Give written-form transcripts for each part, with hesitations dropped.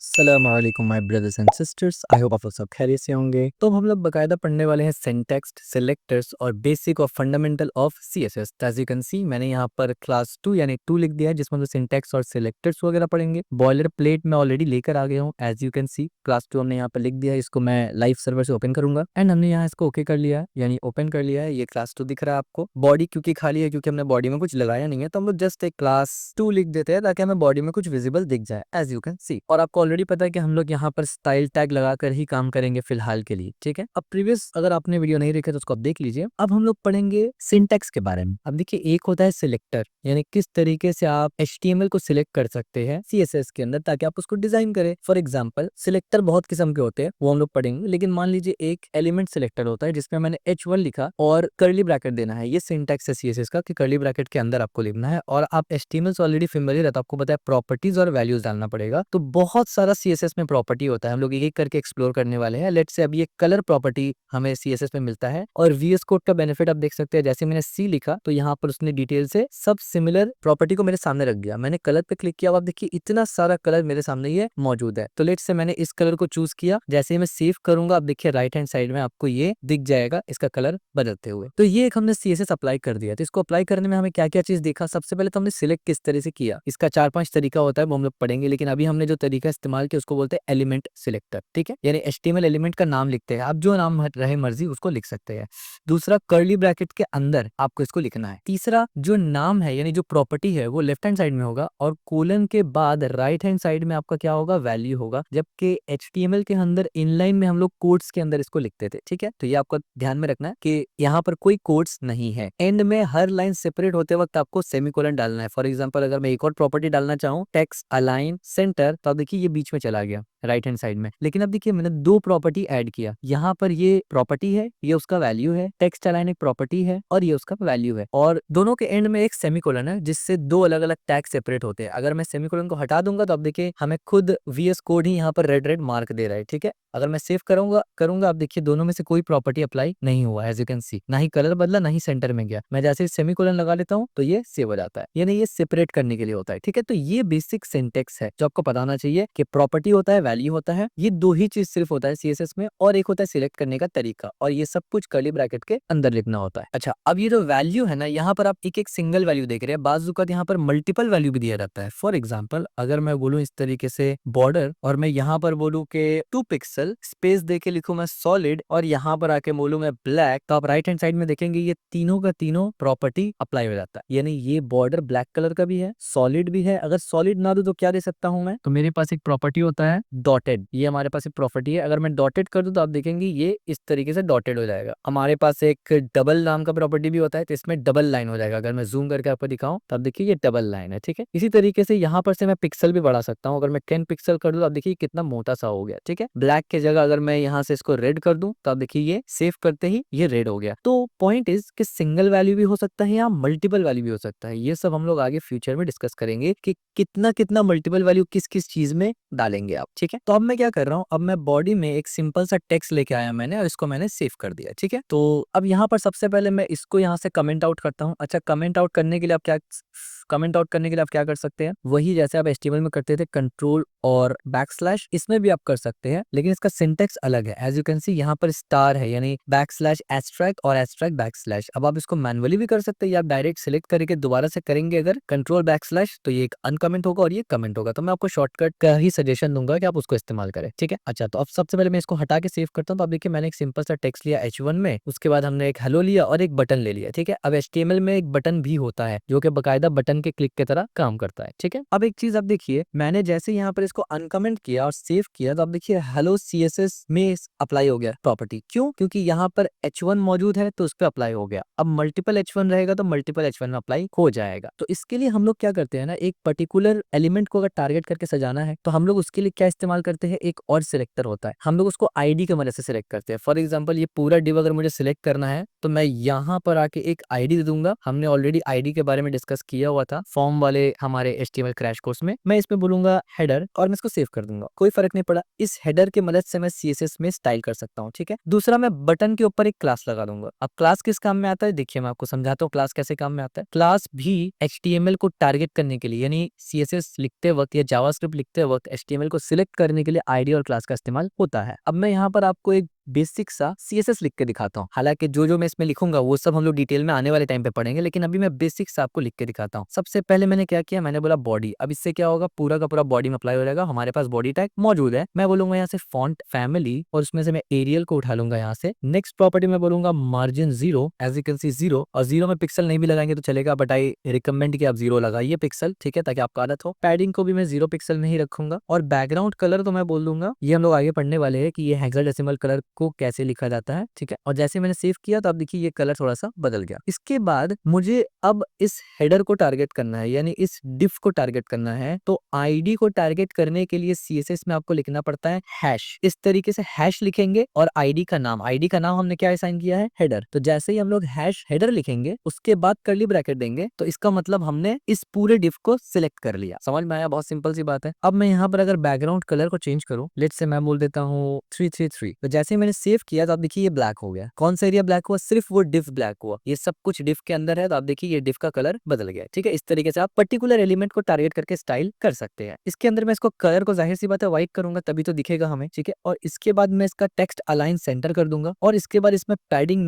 अस्सलामुअलैकुम my brothers and sisters. I hope आप लोग सब खैरियत से होंगे। तो हम लोग बकायदा पढ़ने वाले हैं सिंटैक्स, सिलेक्टर्स और बेसिक और fundamental of CSS. As you can see मैंने यहाँ पर क्लास 2 यानी 2 लिख दिया है, जिसमें हम सिंटैक्स और सिलेक्टर्स वगैरह पढ़ेंगे। बॉयलर प्लेट में ऑलरेडी लेकर आ गया हूँ। As you can see class 2 हमने यहाँ पर लिख दिया है। इसको मैं लाइव सर्वर से ओपन करूंगा एंड हमने यहाँ इसको ओके कर लिया है, यानी ओपन कर लिया है। ये क्लास 2 दिख रहा है आपको। बॉडी क्योंकि खाली है, क्योंकि हमने बॉडी में कुछ लगाया नहीं है, तो हम लोग जस्ट एक क्लास 2 लिख देते हैं ताकि हमें बॉडी में कुछ विजिबल दिख जाए, एज यू कैन सी। और आपको ऑलरेडी पता है कि हम लोग यहाँ पर स्टाइल टैग लगाकर ही काम करेंगे फिलहाल के लिए, ठीक है। अब प्रीवियस अगर आपने वीडियो नहीं देखा तो उसको आप देख लीजिए। अब हम लोग पढ़ेंगे सिंटैक्स के बारे में। अब देखिए, एक होता है सिलेक्टर, यानी किस तरीके से आप HTML को सिलेक्ट कर सकते हैं CSS के अंदर ताकि आप उसको डिजाइन करें। फॉर एग्जाम्पल, सिलेक्टर बहुत किस्म के होते हैं, वो हम लोग पढ़ेंगे। लेकिन मान लीजिए एक एलिमेंट सिलेक्टर होता है जिसमें मैंने H1 लिखा और कर्ली ब्रैकेट देना है। ये सिंटैक्स है CSS का कि कर्ली ब्रैकेट के अंदर आपको लिखना है। और आप HTML से ऑलरेडी फेमिलियर है तो आपको पता है प्रॉपर्टीज और वैल्यूज डालना पड़ेगा। तो बहुत सारा CSS में प्रॉपर्टी होता है, हम लोग एक एक करके एक्सप्लोर करने वाले हैं। लेट्स से अभी एक कलर प्रॉपर्टी हमें CSS में मिलता है और VS कोड का बेनिफिट आप देख सकते हैं। जैसे मैंने C लिखा तो यहाँ पर उसने डिटेल से सब सिमिलर प्रॉपर्टी को मेरे सामने रख दिया। मैंने कलर पे क्लिक किया, अब आप देखिए इतना सारा कलर मेरे सामने ये मौजूद है। तो लेट्स से मैंने इस कलर को चूज किया, जैसे ही मैं सेव करूंगा आप देखिए राइट हैंड साइड में आपको ये दिख जाएगा इसका कलर बदलते हुए। तो ये एक हमने CSS अप्लाई कर दिया। तो इसको अप्लाई करने में हमें क्या क्या चीज देखा। सबसे पहले तो हमने सिलेक्ट किस तरह से किया, इसका 4-5 तरीका होता है, वो हम लोग पढ़ेंगे। लेकिन अभी हमने जो तरीका इस्तेमाल किया उसको बोलते हैं एलिमेंट सिलेक्टर, ठीक है। यानी HTML एलिमेंट का नाम लिखते हैं, आप जो नाम रहे मर्जी उसको लिख सकते हैं। दूसरा, कर्ली ब्रैकेट के अंदर आपको इसको लिखना है। तीसरा, जो नाम है यानी जो प्रॉपर्टी है वो लेफ्ट हैंड साइड में होगा और कोलन के बाद राइट हैंड साइड में आपका क्या होगा, वैल्यू होगा। जबकि HTML के अंदर इनलाइन में हम लोग कोट्स के अंदर इसको लिखते थे, ठीक है। तो ये आपको ध्यान में रखना है कि यहाँ पर कोई कोट्स नहीं है। एंड में हर लाइन सेपरेट होते वक्त आपको सेमीकोलन डालना है। फॉर एग्जाम्पल, अगर मैं एक और प्रॉपर्टी डालना चाहूँ टेक्स्ट अलाइन सेंटर, तो आप देखिए ये बीच में चला गया राइट हैंड साइड में। लेकिन अब देखिए मैंने 2 प्रॉपर्टी ऐड किया। यहाँ पर ये प्रॉपर्टी है, ये उसका वैल्यू है। टेक्स्ट अलाइन एक प्रॉपर्टी है और ये उसका वैल्यू है। और दोनों के एंड में एक सेमीकोलन है जिससे 2 अलग अलग टैग सेपरेट होते हैं। अगर मैं सेमीकोलन को हटा दूंगा तो अब देखिए हमें खुद VS कोड ही यहाँ पर रेड रेड मार्क दे रहा है, ठीक है। अगर मैं सेव करूंगा आप देखिए दोनों में से कोई प्रॉपर्टी अप्लाई नहीं हुआ, एज यू कैन सी। ना ही कलर बदला, ना ही सेंटर में गया। मैं जैसे सेमीकोलन लगा लेता हूँ तो ये सेव हो जाता है, यानी ये सेपरेट करने के लिए होता है, ठीक है। तो ये बेसिक सिंटेक्स है जो आपको पता होना चाहिए कि प्रॉपर्टी होता है, वैल्यू होता है। ये 2 ही चीज सिर्फ होता है CSS में, और एक होता है सिलेक्ट करने का तरीका, और ये सब कुछ कर्ली ब्रैकेट के अंदर लिखना होता है। अच्छा, अब ये जो वैल्यू है ना, यहाँ पर आप एक एक सिंगल वैल्यू देख रहे हैं। बाज़-औक़ात यहाँ पर मल्टीपल वैल्यू भी दिया रहता है। फॉर एग्जाम्पल, अगर मैं बोलूँ इस तरीके से बॉर्डर और मैं यहाँ पर बोलूँ कि 2 पिक्सल स्पेस दे के लिखूँ मैं सॉलिड और यहाँ पर आके बोलूँ मैं ब्लैक, तो आप राइट हैंड साइड में देखेंगे ये तीनों का तीनों प्रॉपर्टी अप्लाई हो जाता है। यानी ये बॉर्डर ब्लैक कलर का भी है, सॉलिड भी है। अगर सॉलिड ना दूं तो क्या दे सकता हूं मैं, तो मेरे पास एक प्रॉपर्टी होता है डॉटेड। ये हमारे पास एक प्रॉपर्टी है। अगर मैं डॉटेड कर दूं तो आप देखेंगे ये इस तरीके से डॉटेड हो जाएगा। हमारे पास एक डबल नाम का प्रॉपर्टी भी होता है, तो इसमें डबल लाइन हो जाएगा। अगर मैं जूम करके आपको दिखाऊं तो आप देखिए ये डबल लाइन है, ठीक है। इसी तरीके से यहाँ पर से मैं पिक्सल भी बढ़ा सकता हूँ। अगर मैं 10 पिक्सल कर दूं तो आप देखिए कितना मोटा सा हो गया, ठीक है। ब्लैक की जगह अगर मैं यहाँ से इसको रेड कर दूं तो आप देखिए ये सेव करते ही ये रेड हो गया। तो पॉइंट इज कि सिंगल वैल्यू भी हो सकता है या मल्टीपल वैल्यू भी हो सकता है। ये सब हम लोग आगे फ्यूचर में डिस्कस करेंगे कि कितना कितना मल्टीपल वैल्यू किस किस चीज में डालेंगे आप, ठीक है। तो अब मैं क्या कर रहा हूँ, अब मैं बॉडी में एक सिंपल सा टेक्स्ट लेके आया मैंने और इसको मैंने सेव कर दिया, ठीक है। तो अब यहाँ पर सबसे पहले मैं इसको यहाँ से कमेंट आउट करता हूँ। अच्छा, कमेंट आउट करने के लिए आप क्या कर सकते हैं, वही जैसे आप HTML में करते थे कंट्रोल और बैकस्लैश, इसमें भी आप कर सकते हैं। लेकिन इसका सिंटेक्स अलग है। एज यू कैन सी यहाँ पर स्टार है, यानी बैकस्लैश एस्ट्रैक्ट और एस्ट्रैक्ट बैकस्लैश। अब आप इसको मैनुअली भी कर सकते हैं या आप डायरेक्ट सिलेक्ट करके दोबारा से करेंगे अगर कंट्रोल बैकस्लैश तो ये एक अनकमेंट होगा और ये कमेंट होगा। तो मैं आपको शॉर्टकट का ही सजेशन दूंगा कि आप उसको इस्तेमाल करें, ठीक है। अच्छा, तो अब सबसे पहले मैं इसको हटा के सेव करता हूँ। तो आप देखिए मैंने एक सिंपल सा टेक्स्ट लिया H1 में, उसके बाद हमने एक हेलो लिया और एक बटन ले लिया, ठीक है। अब HTML में एक बटन भी होता है जो कि बकायदा बटन के क्लिक की तरह काम करता है, ठीक है। अब एक चीज आप देखिए, मैंने जैसे यहाँ पर इसको अनकमेंट किया और सेव किया तो आप देखिए हेलो CSS में अप्लाई हो गया प्रॉपर्टी। क्यों? क्योंकि यहाँ पर H1 मौजूद है तो उस पर अप्लाई हो गया। अब मल्टीपल H1 रहेगा तो मल्टीपल H1 में अप्लाई हो जाएगा। तो इसके लिए हम लोग क्या करते हैं ना, एक पर्टिकुलर एलिमेंट को अगर टारगेट करके सजाना है तो हम लोग उसके लिए क्या इस्तेमाल करते हैं, एक और सिलेक्टर होता है। हम लोग उसको ID की मदद से सिलेक्ट करते हैं। फॉर एग्जाम्पल, ये पूरा डिव अगर मुझे सिलेक्ट करना है तो मैं यहाँ पर आके एक ID दे दूंगा। हमने ऑलरेडी ID के बारे में डिस्कस किया हुआ था फॉर्म वाले हमारे HTML क्रैश कोर्स में। मैं इसमें बोलूंगा हेडर और मैं इसको सेव कर दूंगा, कोई फर्क नहीं पड़ा। इस हेडर की मदद से मैं CSS में स्टाइल कर सकता हूँ, ठीक है। दूसरा, मैं बटन के ऊपर एक क्लास लगा दूंगा। अब क्लास किस काम में आता है, देखिए मैं आपको समझाता हूँ क्लास कैसे काम में आता है। क्लास भी HTML को टारगेट करने के लिए, यानी CSS लिखते वक्त या जावास्क्रिप्ट लिखते वक्त HTML को सिलेक्ट करने के लिए ID और क्लास का इस्तेमाल होता है। अब मैं यहाँ पर आपको एक बेसिक सा CSS लिख के दिखाता हूँ। हालांकि जो मैं इसमें लिखूंगा वो सब हम लोग डिटेल में आने वाले टाइम पे पढ़ेंगे, लेकिन अभी मैं बेसिक सा आपको लिख के दिखाता हूँ। सबसे पहले मैंने क्या किया, मैंने बोला बॉडी। अब इससे क्या होगा, पूरा का पूरा बॉडी में अप्लाई हो जाएगा। हमारे पास बॉडी टैग मौजूद है। मैं बोलूंगा यहाँ से फॉन्ट फैमिली और उसमें से मैं एरियल को उठा लूंगा यहाँ से। नेक्स्ट प्रॉपर्टी में बोलूंगा margin 0, as you can see 0, और 0 में पिक्सल नहीं भी लगाएंगे तो चलेगा, बट आई रिकमेंड कि आप 0 लगाइए पिक्सल, ठीक है, ताकि आपका आदत हो। पैडिंग को भी मैं 0 पिक्सल में ही रखूंगा। और बैकग्राउंड कलर तो मैं बोल दूंगा, ये हम लोग आगे पढ़ने वाले हैं कि ये हेक्साडेसिमल कलर को कैसे लिखा जाता है, ठीक है। और जैसे मैंने सेव किया तो आप देखिए ये कलर थोड़ा सा बदल गया। इसके बाद मुझे अब इस हेडर को टारगेट करना है, यानी इस डिफ को टारगेट करना है। तो आईडी को टारगेट करने के लिए CSS में आपको लिखना पड़ता है हैश। इस तरीके से हैश लिखेंगे और आईडी का नाम हमने क्या असाइन किया है, हेडर। तो जैसे ही हम लोग हैश हेडर लिखेंगे उसके बाद कर्ली ब्रैकेट देंगे तो इसका मतलब हमने इस पूरे डिफ को सिलेक्ट कर लिया। समझ में आया, बहुत सिंपल सी बात है। अब मैं यहाँ पर अगर बैकग्राउंड कलर को चेंज करूं, लेट्स से मैं बोल देता हूँ 333, तो जैसे मैंने सेव किया तो आप देखिए ये ब्लैक हो गया। कौन सा एरिया ब्लैक हुआ, सिर्फ वो डिफ ब्लैक हुआ। ये सब कुछ डिफ के अंदर है तो आप देखिए ये डिफ का कलर बदल गया, ठीक है। इस तरीके से आप पर्टिकुलर एलिमेंट को टारगेट करके स्टाइल कर सकते हैं। इसके अंदर मैं इसको कलर को जाहिर सी बात है व्हाइट करूंगा तभी तो दिखेगा हमें, ठीक है। और इसके बाद मैं इसका टेक्स्ट अलाइन सेंटर कर दूंगा और इसके बाद इसमें पैडिंग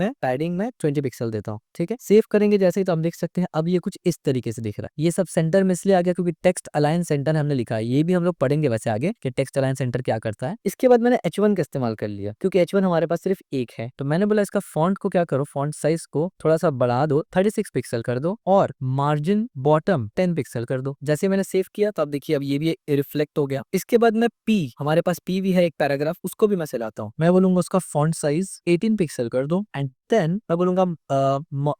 में 20 पिक्सल देता हूँ, ठीक है। सेव करेंगे जैसे ही तो आप देख सकते हैं अब ये कुछ इस तरीके से दिख रहा है। ये सब सेंटर में इसलिए आ गया क्योंकि टेक्स्ट अलाइन सेंटर हमने लिखा है। ये भी हम लोग पढ़ेंगे वैसे आगे कि टेक्स्ट अलाइन सेंटर क्या करता है। इसके बाद मैंने H1 का इस्तेमाल कर लिया क्योंकि H1 हमारे पास सिर्फ एक है। तो मैंने बोला इसका फॉन्ट को क्या करो, फॉन्ट साइज को थोड़ा सा बढ़ा दो, 36 पिक्सल कर दो और मार्जिन बॉटम 10 पिक्सल कर दो। जैसे मैंने सेव किया तो आप देखिए अब ये भी रिफ्लेक्ट हो गया। इसके बाद मैं हमारे पास P भी है एक पैराग्राफ, उसको भी मैं चलाता हूँ। मैं बोलूंगा उसका फॉन्ट साइज 18 पिक्सल कर दो एंड देन मैं बोलूंगा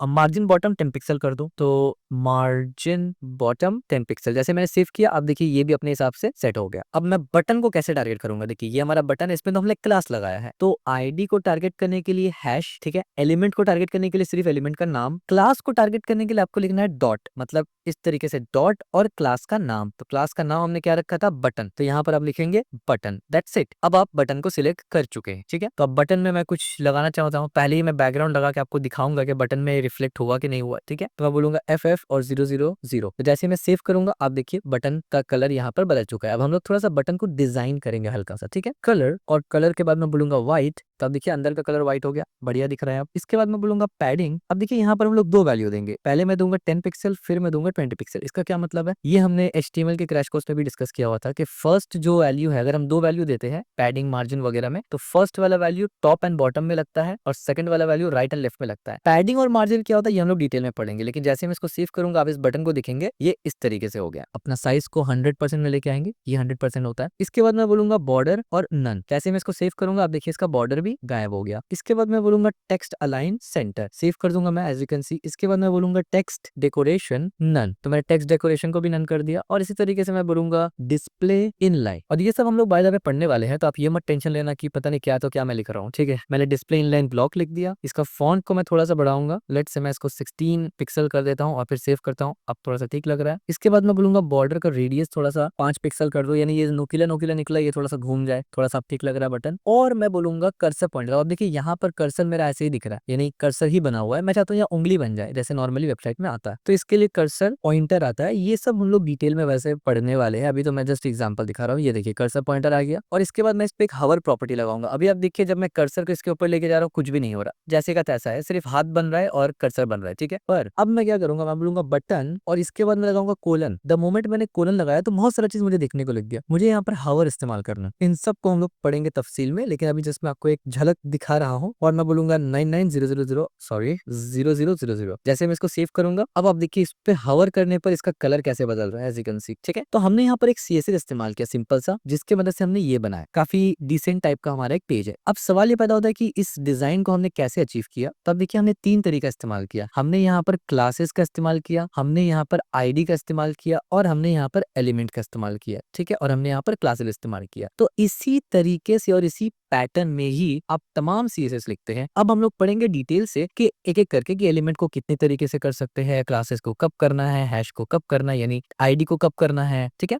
मार्जिन बॉटम 10 पिक्सल कर दो। तो मार्जिन बॉटम 10 पिक्सल जैसे मैंने सेव किया, अब देखिए ये भी अपने हिसाब से सेट हो गया। अब मैं बटन को कैसे टारगेट करूंगा, देखिए ये हमारा बटन है, इसमें तो हमने क्लास लगाया है। तो आईडी को टारगेट करने के लिए हैश, ठीक है। एलिमेंट को टारगेट करने के लिए सिर्फ एलिमेंट का नाम। क्लास को टारगेट करने के लिए आपको लिखना है डॉट, मतलब इस तरीके से डॉट और क्लास का नाम। तो क्लास का नाम हमने क्या रखा था, बटन, तो यहाँ पर आप लिखेंगे बटन, दैट्स इट। अब आप बटन को सिलेक्ट कर चुके हैं, ठीक है। तो अब बटन में मैं कुछ लगाना चाहता हूँ। पहले ही मैं बैकग्राउंड लगा के आपको दिखाऊंगा कि बटन में रिफ्लेक्ट हुआ कि नहीं हुआ, ठीक है। तो मैं बोलूंगा FF और 000। तो जैसे मैं सेव करूंगा आप देखिए बटन का कलर यहाँ पर बदल चुका है। अब हम लोग थोड़ा सा बटन को डिजाइन करेंगे हल्का सा, ठीक है। कलर, और कलर के बाद मैं बोलूंगा व्हाइट, तो अब देखिए अंदर का कलर व्हाइट हो गया, बढ़िया दिख रहा है। अब इसके बाद मैं बोलूंगा पैडिंग। अब देखिए यहाँ पर हम लोग दो वैल्यू देंगे, पहले मैं दूंगा 10 पिक्सल, फिर मैं दूंगा 20 पिक्सल। इसका क्या मतलब है, ये हमने HTML के क्रैश कोर्स में भी डिस्कस किया हुआ था कि फर्स्ट जो वैल्यू है, अगर हम दो वैल्यू देते हैं पैडिंग मार्जिन वगैरह में, तो फर्स्ट वाला वैल्यू टॉप एंड बॉटम में लगता है और सेकंड वाला वैल्यू राइट एंड लेफ्ट में लगता है। पैडिंग और मार्जिन क्या होता है ये हम लोग डिटेल में पढ़ेंगे, लेकिन जैसे मैं इसको सेव करूंगा आप इस बटन को देखेंगे ये इस तरीके से हो गया। अपना साइज को 100% में लेके आएंगे, ये 100% होता है। इसके बाद मैं बोलूंगा बॉर्डर और नन। जैसे मैं इसको सेव करूंगा आप देखिए इसका बॉर्डर भी गायब हो गया। इसके बाद मैं बोलूंगा टेक्स्ट अलाइन सेंटर, सेव कर दूंगा मैं, एज यू कैन सी। इसके बाद मैं बोलूंगा टेक्स्ट डेकोरेशन नन, तो मैंने टेक्स्ट डेकोरेशन को भी नन कर दिया। और इसी तरीके से मैं बोलूंगा डिस्प्ले इनलाइन, और ये सब हम लोग बाय द वे पढ़ने वाले हैं, तो आप ये मत टेंशन लेना कि पता नहीं क्या तो क्या मैं लिख रहा हूँ, ठीक है। मैंने डिस्प्ले इनलाइन ब्लॉक लिख दिया। इसका फॉन्ट को मैं थोड़ा सा बढ़ाऊंगा, लेट से मैं इसको 16 पिक्सल कर देता हूँ और फिर सेव करता हूँ। अब थोड़ा सा ठीक लग रहा है। इसके बाद मैं बोलूंगा बॉर्डर का रेडियस थोड़ा सा 5 पिक्सल कर दो, यानी ये नुकीला नुकीला निकला ये थोड़ा सा घूम जाए, थोड़ा सा ठीक लग रहा है बटन। और मैं बोलूंगा कर्सर पॉइंटर। अब देखिए यहाँ पर कर्सर मेरा ऐसे ही दिख रहा है, यानी कर्सर ही बना हुआ है। मैं चाहता हूँ यहाँ उंगली बन जाए जैसे नॉर्मली वेबसाइट में आता है, तो इसके लिए कर्सर पॉइंटर आता है। ये सब हम लोग डिटेल में वैसे पढ़ने वाले हैं, अभी तो मैं जस्ट एग्जांपल दिखा रहा हूँ। ये देखिए कर्सर पॉइंटर आ गया और इसके बाद मैं इस पे एक हवर प्रॉपर्टी लगाऊंगा। अभी आप देखिए जब मैं कर्सर को इसके ऊपर लेके जा रहा हूँ कुछ भी नहीं हो रहा, जैसे का तैसा है, सिर्फ हाथ बन रहा है और कर्सर बन रहा है, ठीक है। पर अब मैं क्या करूंगा, मैं बोलूंगा बटन और इसके बाद मैं लगाऊंगा कोलन। द मोमेंट मैंने कोलन लगाया तो बहुत सारा चीज मुझे देखने को लग गया। मुझे यहाँ पर हवर इस्तेमाल करना, इन सब को हम लोग पढ़ेंगे तफसील में, लेकिन अभी जस्ट मैं आपको एक झलक दिखा रहा हूँ। और मैं बोलूंगा 99000 सॉरी 0000। जैसे मैं इसको सेव करूंगा अब आप देखिए इस पे हवर करने पर इसका कलर कैसे बदल रहा है, एज यू कैन सी, ठीक है। तो हमने यहाँ पर एक CSS इस्तेमाल किया सिंपल सा, जिसके मदद से हमने ये बनाया। काफी डिसेंट टाइप का हमारा एक पेज है। अब सवाल ये पैदा होता है कि इस डिजाइन को हमने कैसे अचीव किया। तब देखिए हमने 3 तरीका इस्तेमाल किया। हमने यहाँ पर क्लासेस का इस्तेमाल किया, हमने यहाँ पर आईडी का इस्तेमाल किया और हमने यहाँ पर एलिमेंट का इस्तेमाल किया, ठीक है। और हमने यहाँ पर क्लासेस इस्तेमाल किया। तो इसी तरीके से और इसी पैटर्न में ही आप तमाम CSS लिखते हैं। अब हम लोग पढ़ेंगे डिटेल से कि एक-एक करके कि एलिमेंट को कितने तरीके से कर सकते हैं, क्लासेस को कब करना है, हैश को कब करना है, यानी आईडी को कब करना है, ठीक है?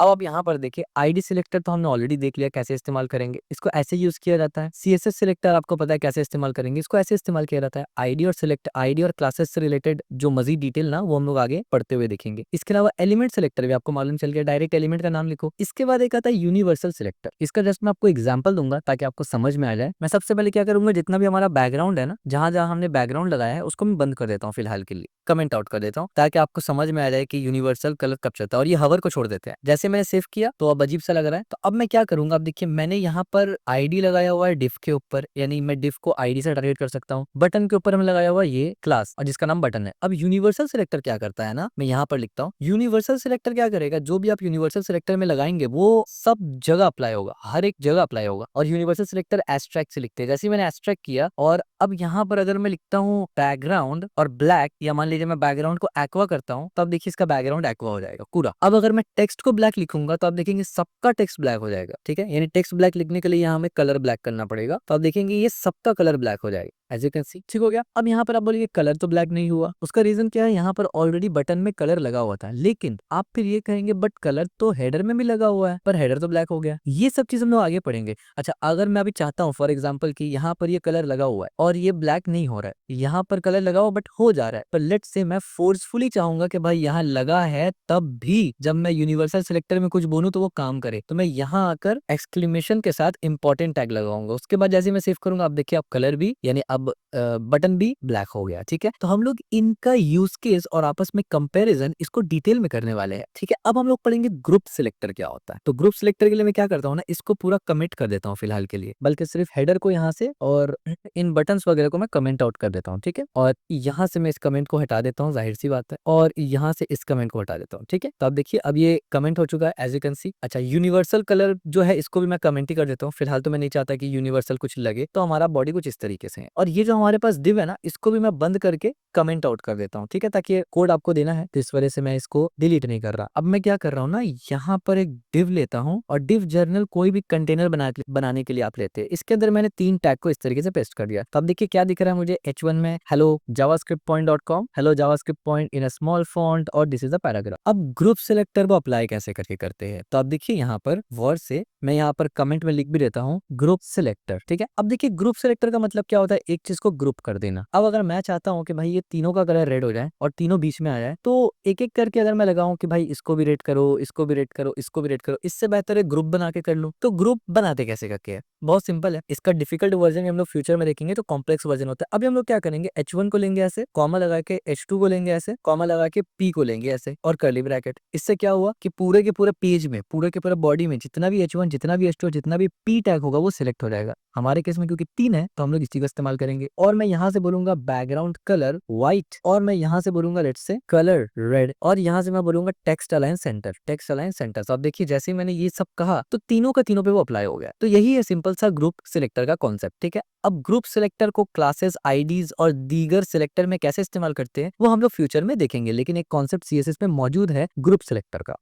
अब आप यहाँ पर देखिए आईडी सिलेक्टर तो हमने ऑलरेडी देख लिया कैसे इस्तेमाल करेंगे। इसको ऐसे यूज़ किया जाता है। सीएसएस सिलेक्टर आपको पता है कैसे इस्तेमाल करेंगे, इसको ऐसे इस्तेमाल किया जाता है। आईडी और क्लासेस से रिलेटेड जो मज़ीद डिटेल ना वो हम लोग आगे पढ़ते हुए देखेंगे। इसके अलावा एलिमेंट सिलेक्टर भी आपको मालूम चल गया, डायरेक्ट एलिमेंट का नाम लिखो। इसके बाद एक आता है यूनिवर्सल सिलेक्टर। इसका जस्ट मैं आपको एग्जांपल दूंगा ताकि आपको समझ में आ जाए। मैं सबसे पहले क्या करूंगा, जितना भी हमारा बैकग्राउंड है ना, जहां-जहां हमने बैकग्राउंड लगाया है उसको मैं बंद कर देता हूँ फिलहाल के लिए, कमेंट आउट कर देता हूँ ताकि आपको समझ में आ जाए कि यूनिवर्सल कलर कब चलता है। और ये हवर को छोड़ देते हैं। जैसे मैंने सेव किया तो अब अजीब सा लग रहा है, तो अब मैं क्या करूंगा, अब देखिए मैंने यहाँ पर आईडी लगाया हुआ है डिफ के ऊपर, यानी मैं डिफ को आईडी से टारगेट कर सकता हूँ। बटन के ऊपर मैं लगाया हुआ ये क्लास और जिसका नाम बटन है। अब यूनिवर्सल सिलेक्टर क्या करता है ना, मैं यहाँ पर लिखता हूँ, यूनिवर्सल सिलेक्टर क्या करेगा, जो भी आप यूनिवर्सल सिलेक्टर में लगाएंगे वो सब जगह अप्लाई होगा, हर एक जगह अप्लाई होगा। और यूनिवर्सल सिलेक्टर एस्ट्रैक्ट से लिखते हैं। जैसे ही मैंने एस्ट्रैक्ट किया और अब यहाँ पर अगर मैं लिखता हूँ बैकग्राउंड और ब्लैक, या मान लीजिए मैं बैकग्राउंड को एक्वा करता हूँ, तो अब देखिए इसका बैकग्राउंड एक्वा हो जाएगा पूरा। अब अगर मैं टेक्स्ट को ब्लैक लिखूंगा तो आप देखेंगे सबका टेक्स्ट ब्लैक हो जाएगा, ठीक है। यानी टेक्स्ट ब्लैक लिखने के लिए यहाँ हमें कलर ब्लैक करना पड़ेगा, तो आप देखेंगे ये सबका कलर ब्लैक हो जाएगा। एज यू कैन सी, ठीक हो गया। अब यहाँ पर आप बोलिए कलर तो ब्लैक नहीं हुआ, उसका रीजन क्या है, यहाँ पर ऑलरेडी बटन में कलर लगा हुआ था। लेकिन आप फिर ये कहेंगे बट कलर तो हेडर में भी लगा हुआ है, पर हेडर तो ब्लैक हो गया। ये सब चीज हम लोग आगे पढ़ेंगे। अच्छा, अगर मैं अभी चाहता हूँ फॉर एग्जाम्पल कि यहाँ पर ये कलर लगा हुआ है और ये ब्लैक नहीं हो रहा है, यहाँ पर कलर लगा हुआ बट हो जा रहा है, पर लेट से मैं फोर्सफुली चाहूंगा कि भाई यहाँ लगा है, तब भी जब मैं यूनिवर्सल सिलेक्टर में कुछ बोलूं तो वो काम करे, तो मैं यहाँ आकर एक्सक्लेमेशन के साथ इंपॉर्टेंट टैग लगाऊंगा। उसके बाद जैसे मैं सेव करूंगा, आप देखिए अब कलर भी, यानी अब बटन भी ब्लैक हो गया, ठीक है। तो हम लोग इनका यूज केस और आपस में कंपैरिजन इसको डिटेल में करने वाले हैं, ठीक है। अब हम लोग पढ़ेंगे ग्रुप सिलेक्टर क्या होता है। तो ग्रुप सिलेक्टर के लिए मैं क्या करता हूँ ना, इसको पूरा कमिट कर देता हूँ फिलहाल के लिए, बल्कि सिर्फ हेडर को यहाँ से और इन बटन्स वगैरह को मैं कमेंट आउट कर देता हूँ, ठीक है। और यहाँ से मैं इस कमेंट को हटा देता हूँ, जाहिर सी बात है, और यहाँ से इस कमेंट को हटा देता हूँ, ठीक है। तो अब देखिए अब ये कमेंट हो चुका है एज यू कैन सी। अच्छा, यूनिवर्सल कलर जो है इसको भी मैं कमेंट ही कर देता हूँ फिलहाल, तो मैं नहीं चाहता कि यूनिवर्सल कुछ लगे, तो हमारा बॉडी कुछ इस तरीके से है। और ये जो हमारे पास डिव है ना, इसको भी मैं बंद करके कमेंट आउट कर देता हूँ, ठीक है, ताकि कोड आपको देना है, तो इस वजह से मैं इसको डिलीट नहीं कर रहा। अब मैं क्या कर रहा हूँ ना, यहाँ पर एक डिव लेता हूँ और डिव जर्नल कोई भी कंटेनर बनाने के लिए आप लेते हैं। इसके अंदर मैंने 3 टैग को इस तरीके से पेस्ट कर दिया। तो अब देखिए क्या दिख रहा है मुझे, H1 में hello JavaScript point dot com, hello JavaScript point in a small font, और दिस इज द पैराग्राफ। अब ग्रुप सिलेक्टर को अप्लाई कैसे करके करते हैं, तो अब देखिए यहाँ पर वर्ड से मैं यहाँ पर कमेंट में लिख भी देता हूँ ग्रुप सिलेक्टर, ठीक है। अब देखिए ग्रुप सिलेक्टर का मतलब क्या होता है, एक चीज को ग्रुप कर देना। अब अगर मैं चाहता हूँ कि भाई ये तीनों का कलर रेड हो जाए और तीनों बीच में आ जाए, तो एक एक करके अगर मैं लगाऊं कि भाई इसको भी रेड करो, इसको भी रेड करो, इसको भी रेड करो, इससे बेहतर है ग्रुप बना के कर लूं। तो ग्रुप बनाते कैसे करके है, बहुत सिंपल है। इसका डिफिकल्ट वर्जन हम लोग फ्यूचर में देखेंगे, तो कॉम्प्लेक्स वर्जन होता है। अभी हम लोग क्या करेंगे, H1 को लेंगे ऐसे, कॉमा लगा के, H2 को लेंगे ऐसे, कॉमा लगा के, P को लेंगे ऐसे और कर्ली ब्रैकेट। इससे क्या हुआ कि पूरे के पूरे पेज में, पूरे के पूरे बॉडी में जितना भी H1, जितना भी H2, जितना भी P टैग होगा वो सिलेक्ट हो जाएगा। हमारे केस में क्योंकि 3 है तो हम लोग इसी का इस्तेमाल करेंगे। और मैं यहाँ से बोलूंगा बैकग्राउंड कलर व्हाइट, और मैं यहाँ से बोलूंगा लेट्स से कलर रेड, और यहाँ से मैं बोलूंगा text align centre, text align centre. तो अब देखिए जैसे ही मैंने ये सब कहा तो तीनों का तीनों पे वो अप्लाई हो गया। तो यही है सिंपल सा ग्रुप सिलेक्टर का कॉन्सेप्ट, ठीक है। अब ग्रुप सिलेक्टर को क्लासेस, आईडीज और दीगर सिलेक्टर में कैसे इस्तेमाल करते हैं वो हम लोग फ्यूचर में देखेंगे, लेकिन एक कॉन्सेप्ट सीएसएस में मौजूद है ग्रुप सिलेक्टर का।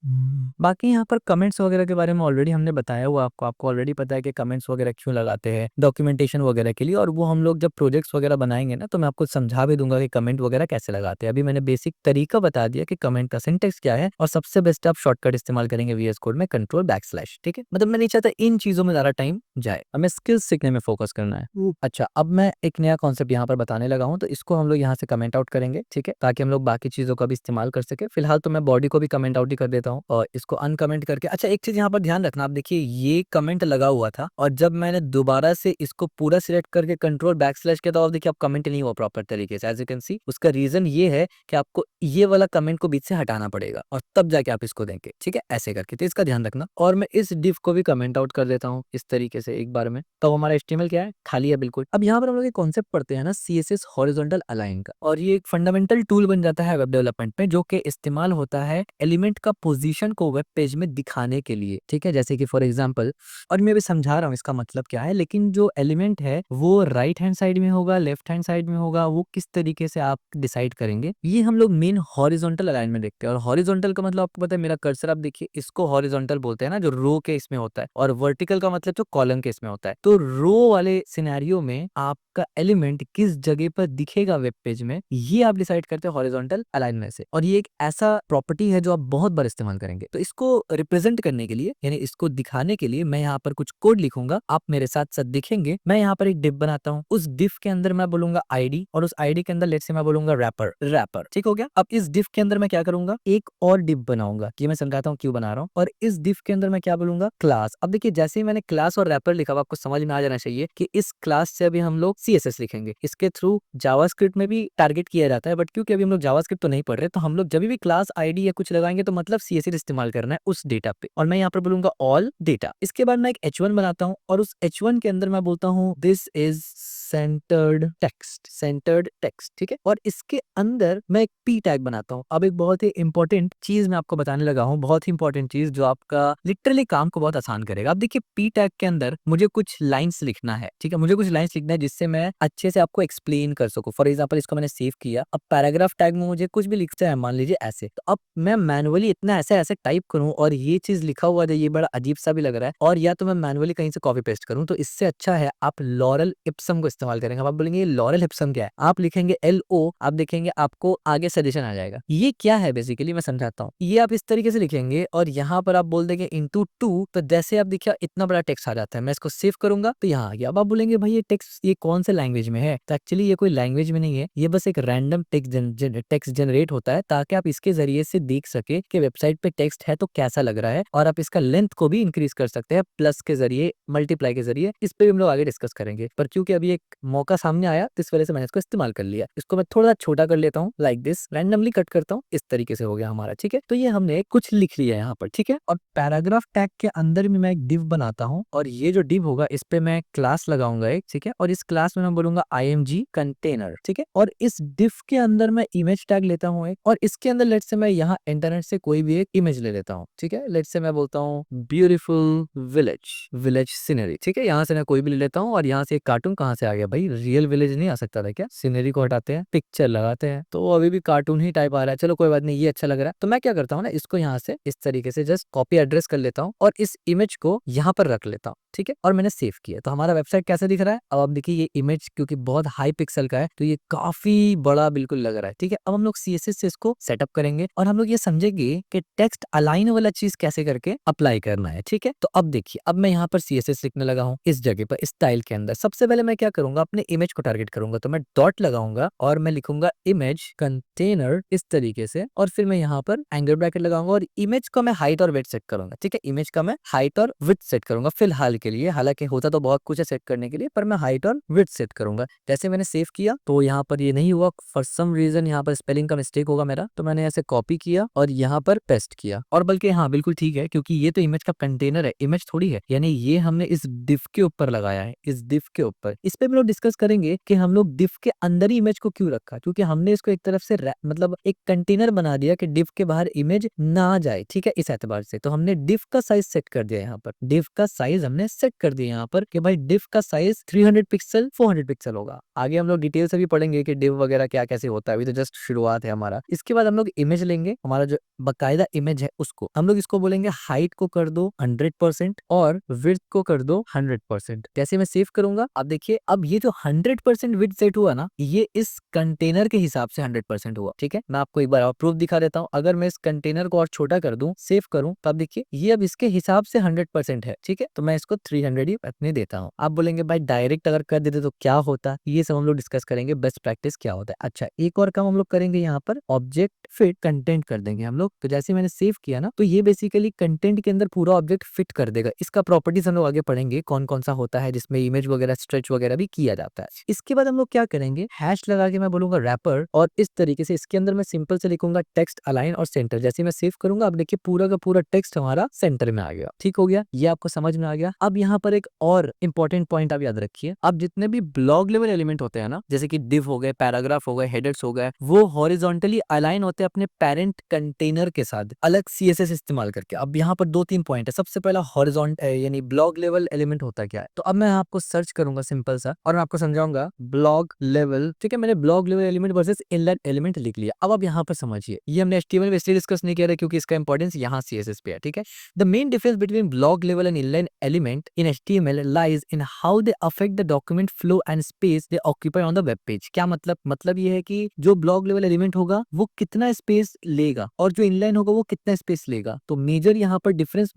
बाकी यहाँ पर कमेंट्स वगैरह के बारे में ऑलरेडी हमने बताया हुआ, आपको ऑलरेडी पता है कि कमेंट्स वगैरह क्यों लगाते हैं, डॉक्यूमेंटेशन वगैरह के लिए। और वो हम लोग जब प्रोजेक्ट्स वगैरह बनाएंगे ना, तो मैं आपको समझा भी दूंगा कि कमेंट वगैरह कैसे लगाते हैं। अभी मैंने बेसिक तरीका बता दिया कि कमेंट का सिंटेक्स क्या है, और सबसे बेस्ट आप शॉर्टकट इस्तेमाल करेंगे VS कोड में कंट्रोल बैकस्लैश, ठीक है। मतलब मैं नहीं चाहता इन चीजों में ज्यादा टाइम जाए, हमें स्किल्स सीखने में फोकस करना है। अच्छा, अब मैं एक नया कॉन्सेप्ट यहाँ पर बताने लगा हूँ, तो इसको हम लोग यहाँ से कमेंट आउट करेंगे, ठीक है, ताकि हम लोग बाकी चीजों का भी इस्तेमाल कर सके। फिलहाल तो मैं बॉडी को भी कमेंट आउट ही कर देता हूँ और इसको अनकमेंट करके। अच्छा, एक चीज यहाँ पर ध्यान रखना, आप देखिए ये कमेंट लगा हुआ था और जब मैंने दोबारा से इसको पूरा सिलेक्ट करके कंट्रोल बैकस्लैश किया, तो आप देखिए अब कमेंट नहीं हुआ प्रॉपर तरीके से, एज यू कैन सी। उसका रीजन ये है कि आपको ये वाला कमेंट को बीच से हटाना पड़ेगा और तब जाके आप इसको देंगे, ठीक है, ऐसे करके। तो इसका ध्यान रखना। और मैं इस डिव को भी कमेंट आउट कर देता हूँ इस तरीके से। से एक बार में, तो हमारा HTML क्या है, खाली है बिल्कुल। अब यहाँ पर हम लोग एक कॉन्सेप्ट पढ़ते हैं ना CSS हॉरिजॉन्टल अलाइन का, और ये एक फंडामेंटल टूल बन जाता है वेब डेवलपमेंट में, जो कि इस्तेमाल होता है एलिमेंट का पोजीशन को वेब पेज में दिखाने के लिए, ठीक है। जैसे कि फॉर एग्जांपल, और मैं भी समझा रहा हूँ इसका मतलब क्या है, लेकिन जो एलिमेंट है वो राइट हैंड साइड में होगा, लेफ्ट हैंड साइड में होगा, वो किस तरीके से आप डिसाइड करेंगे, ये हम लोग मेन हॉरिजॉन्टल अलाइनमेंट देखते हैं। और हॉरिजॉन्टल का मतलब आपको पता है, मेरा कर्सर आप देखिए, इसको हॉरिजॉन्टल बोलते हैं ना, जो रो के इसमें होता है, और वर्टिकल का मतलब जो कॉलम के इसमें होता है। तो रो वाले सिनेरियो में आपका एलिमेंट किस जगह पर दिखेगा वेब पेज में, ये आप डिसाइड करते हैं हॉरिजॉन्टल अलाइनमेंट से। और ये एक ऐसा प्रॉपर्टी है जो आप बहुत बार इस्तेमाल करेंगे। तो इसको रिप्रेजेंट करने के लिए, यानी इसको दिखाने के लिए, मैं यहाँ पर कुछ कोड लिखूंगा, आप मेरे साथ साथ देखेंगे। मैं यहाँ पर एक डिव बनाता हूँ, उस डिव के अंदर मैं बोलूंगा आईडी, और उस आईडी के अंदर लेट्स से मैं बोलूंगा रैपर। ठीक हो गया। अब इस डिव के अंदर मैं क्या करूंगा, एक और डिव बनाऊंगा, कि मैं समझाता हूँ क्यों बना रहा हूँ। और इस डिव के अंदर मैं क्या बोलूंगा, क्लास। अब देखिए, जैसे ही मैंने क्लास और रैपर लिखा, आपको समझ में आ जाना चाहिए कि इस क्लास से अभी हम लोग CSS लिखेंगे। इसके थ्रू जावास्क्रिप्ट में भी टारगेट किया जाता है, बट क्योंकि अभी हम लोग जावास्क्रिप्ट तो नहीं पढ़ रहे, तो हम लोग जब भी क्लास आईडी या कुछ लगाएंगे तो मतलब CSS इस्तेमाल करना है उस डेटा पे। और मैं यहाँ पर बोलूंगा ऑल डेटा। इसके बाद मैं एक H1 बनाता हूँ, और उस H1 के अंदर मैं बोलता हूँ दिस इज सेंटर्ड टेक्स्ट, ठीक है। और इसके अंदर मैं एक P टैग बनाता हूँ। अब एक बहुत ही इंपॉर्टेंट चीज मैं आपको बताने लगा हूँ, बहुत ही इंपॉर्टेंट चीज जो आपका लिटरली काम को बहुत आसान करेगा। अब देखिए, P टैग के अंदर मुझे कुछ लाइंस लिखना है, ठीक है, मुझे कुछ लाइंस लिखना है जिससे मैं अच्छे से आपको एक्सप्लेन कर सकूं। फॉर एग्जाम्पल, इसको मैंने सेव किया। अब पैराग्राफ टैग में मुझे कुछ भी लिखना है, मान लीजिए ऐसे, तो अब मैं मैनुअली इतना ऐसे ऐसे टाइप करूं, और ये चीज लिखा हुआ है, ये बड़ा अजीब सा भी लग रहा है, और या तो मैं मैनुअली कहीं से कॉपी पेस्ट करूं, तो इससे अच्छा है आप लॉरेल इप्सम को इस्तेमाल करेंगे। अब आप बोलेंगे ये लॉरेल इप्सम क्या है, आप लिखेंगे LO, आप देखेंगे आपको आगे सजेशन आ जाएगा। ये क्या है बेसिकली, मैं समझाता हूँ। ये आप इस तरीके से लिखेंगे, और यहाँ पर आप बोल देंगे इंटू 2, तो जैसे आप देखिए इतना बड़ा टेक्स्ट आ जाता है। मैं इसको सेव करूंगा तो यहाँ आ गया। अब आप बोलेंगे भाई ये टेक्स्ट ये कौन से लैंग्वेज में है, तो एक्चुअली ये कोई लैंग्वेज में नहीं है, ये बस एक रैंडम टेक्स्ट जनरेट होता है, ताकि आप इसके जरिए से देख सके कि वेबसाइट पे टेक्स्ट है तो कैसा लग रहा है, और आप इसका लेंथ को भी इंक्रीज कर सकते हैं प्लस के जरिए, मल्टीप्लाई के जरिए। इस पे भी हम लोग आगे डिस्कस करेंगे, पर क्योंकि अभी एक मौका सामने आया तो इस वजह से मैंने इसको इस्तेमाल कर लिया। इसको मैं थोड़ा छोटा कर लेता हूँ, लाइक दिस, रैंडमली कट करता हूँ, इस तरीके से हो गया हमारा, ठीक है। तो ये हमने कुछ लिख लिया है यहाँ पर, ठीक है। और पैराग्राफ टैग के अंदर भी मैं एक डिव बनाता हूँ, और ये जो डिव होगा इस पे मैं क्लास लगाऊंगा एक, ठीक है। और इस क्लास में मैं बोलूंगा IMG कंटेनर, ठीक है। और इस डिव के अंदर मैं इमेज टैग लेता हूँ एक, और इसके अंदर लेट्स से मैं यहाँ इंटरनेट से कोई भी एक इमेज ले लेता हूँ, ठीक है। लेट्स से मैं बोलता हूँ ब्यूटीफुल विलेज सीनरी, ठीक है। यहाँ से मैं कोई भी ले लेता हूँ, और यहाँ से एक कार्टून कहाँ से आ गया भाई, रियल विलेज नहीं आ सकता था क्या, सीनरी को हटाते हैं, पिक्चर लगाते हैं, तो अभी भी कार्टून ही टाइप आ रहा है। चलो कोई बात नहीं, ये अच्छा लग रहा है। तो मैं क्या करता हूँ ना, इसको यहाँ से इस तरीके से जस्ट कॉपी एड्रेस कर लेता हूँ, और इस इमेज को यहाँ पर रख लेता हूँ, ठीक है। और मैंने सेव किया, तो हमारा वेबसाइट कैसे दिख रहा है। अब आप देखिए, ये इमेज क्योंकि बहुत हाई पिक्सल का है, तो ये काफी बड़ा बिल्कुल लग रहा है, ठीक है। अब हम लोग CSS से इसको सेटअप करेंगे, और हम लोग ये समझेंगे कि टेक्स्ट अलाइन वाला चीज कैसे करके अप्लाई करना है, ठीक है। तो अब देखिए, अब मैं यहाँ पर CSS लिखने लगा हूँ, इस जगह पर स्टाइल के अंदर सबसे पहले मैं क्या करूंगा, अपने इमेज को टारगेट करूंगा, तो मैं डॉट लगाऊंगा, और मैं लिखूंगा इमेज कंटेनर इस तरीके से, और फिर मैं यहाँ पर एंगल ब्रैकेट लगाऊंगा, और इमेज को मैं हाइट और वेट सेट करूंगा, ठीक है। इमेज का मैं हाइट और विड्थ सेट करूंगा फिलहाल के लिए, हालांकि होता तो बहुत कुछ है सेट करने के लिए, पर मैं हाइट और विड्थ सेट करूंगा। जैसे मैंने सेव किया तो यहाँ पर ये नहीं हुआ, फॉर सम रीजन यहाँ पर स्पेलिंग का मिस्टेक होगा मेरा, तो मैंने ऐसे कॉपी किया और यहाँ पर पेस्ट किया। और बल्कि हाँ बिल्कुल ठीक है, क्योंकि ये तो इमेज का कंटेनर है, इमेज थोड़ी है, यानी ये हमने इस डिव के ऊपर लगाया है, इस डिव के ऊपर। इस पे हम लोग डिस्कस करेंगे कि हम लोग डिव के अंदर ही इमेज को क्यों रखा, क्योंकि हमने इसको एक तरफ से मतलब एक कंटेनर बना दिया कि डिव के बाहर इमेज ना आ जाए, ठीक है, इस एतबार से। तो हमने डिव का साइज सेट कर दिया यहाँ पर, डिव का साइज हमने सेट कर दिया यहाँ पर कि भाई डिव का साइज 300 पिक्सल 400 पिक्सल होगा। आगे हम लोग डिटेल से भी पढ़ेंगे कि डिव वगैरह क्या कैसे होता है, अभी तो जस्ट शुरुआत है हमारा। इसके बाद हम लोग इमेज लेंगे, हमारा जो बकायदा इमेज है उसको हम लोग इसको बोलेंगे हाइट को कर दो 100% और विड्थ को कर दो 100%। जैसे मैं सेव करूंगा, अब देखिए, अब ये जो 100% विड्थ सेट हुआ ना, ये इस कंटेनर के हिसाब से 100% हुआ, ठीक है। मैं आपको एक बार और प्रूफ दिखा देता हूँ। अगर मैं इस कंटेनर को और छोटा कर दूं, सेव करूं, तब देखिए ये अब इसके हिसाब से 100% है, ठीक है। तो मैं इसको 300 ही अपने देता हूँ। आप बोलेंगे भाई डायरेक्ट अगर कर देते तो क्या होता, ये सब हम लोग डिस्कस करेंगे, बेस्ट प्रैक्टिस क्या होता है। अच्छा, एक और काम हम लोग करेंगे, यहाँ पर ऑब्जेक्ट फिट कंटेंट कर देंगे हम लोग। तो जैसे मैंने सेव किया ना, तो ये बेसिकली कंटेंट के अंदर पूरा ऑब्जेक्ट फिट कर देगा। इसका प्रॉपर्टीज हम लोग आगे पढ़ेंगे कौन कौन सा होता है, जिसमें इमेज वगैरह स्ट्रेच वगैरह भी किया जाता है। इसके बाद हम लोग क्या करेंगे, हैश लगा के मैं बोलूंगा रैपर, और इस तरीके से इसके अंदर मैं सिंपल से लिखूंगा टेक्स्ट अलाइन और सेंटर। जैसे मैं सेव करूंगा, अब देखिए पूरा का पूरा टेक्स्ट हमारा सेंटर में आ गया। ठीक हो गया, ये आपको समझ में आ गया। अब यहाँ पर एक और इंपॉर्टेंट पॉइंट आप याद रखिए, अब जितने भी ब्लॉक लेवल एलिमेंट होते हैं ना, जैसे कि डिव हो गए, पैराग्राफ हो गए, हेडर्स हो गए, वो हॉरिजॉन्टली अलाइन होते हैं अपने पेरेंट कंटेनर के साथ अलग सीएसएस इस्तेमाल करके। अब यहाँ पर 2-3 पॉइंट है। सबसे पहला हॉरिजॉन्टल यानी ब्लॉक लेवल एलिमेंट होता क्या है, तो अब मैं आपको सर्च करूंगा सिंपल सा और मैं आपको समझाऊंगा ब्लॉक लेवल। ठीक है, मैंने block level element versus inline element लिख लिया। अब आप यहाँ पर समझिए, ये हमने एचटीएमएल में इसलिए डिस्कस नहीं किया है क्योंकि इसका इंपॉर्टेंस यहाँ सीएसएस पे है। ठीक है, the main difference between block level and inline element in HTML lies in how they affect the document flow and space they occupy on the web page। क्या मतलब ये है कि जो ब्लॉक लेवल एलिमेंट होगा वो कितना स्पेस लेगा और जो इनलाइन होगा वो कितना स्पेस लेगा। तो मेजर यहाँ पर डिफरेंस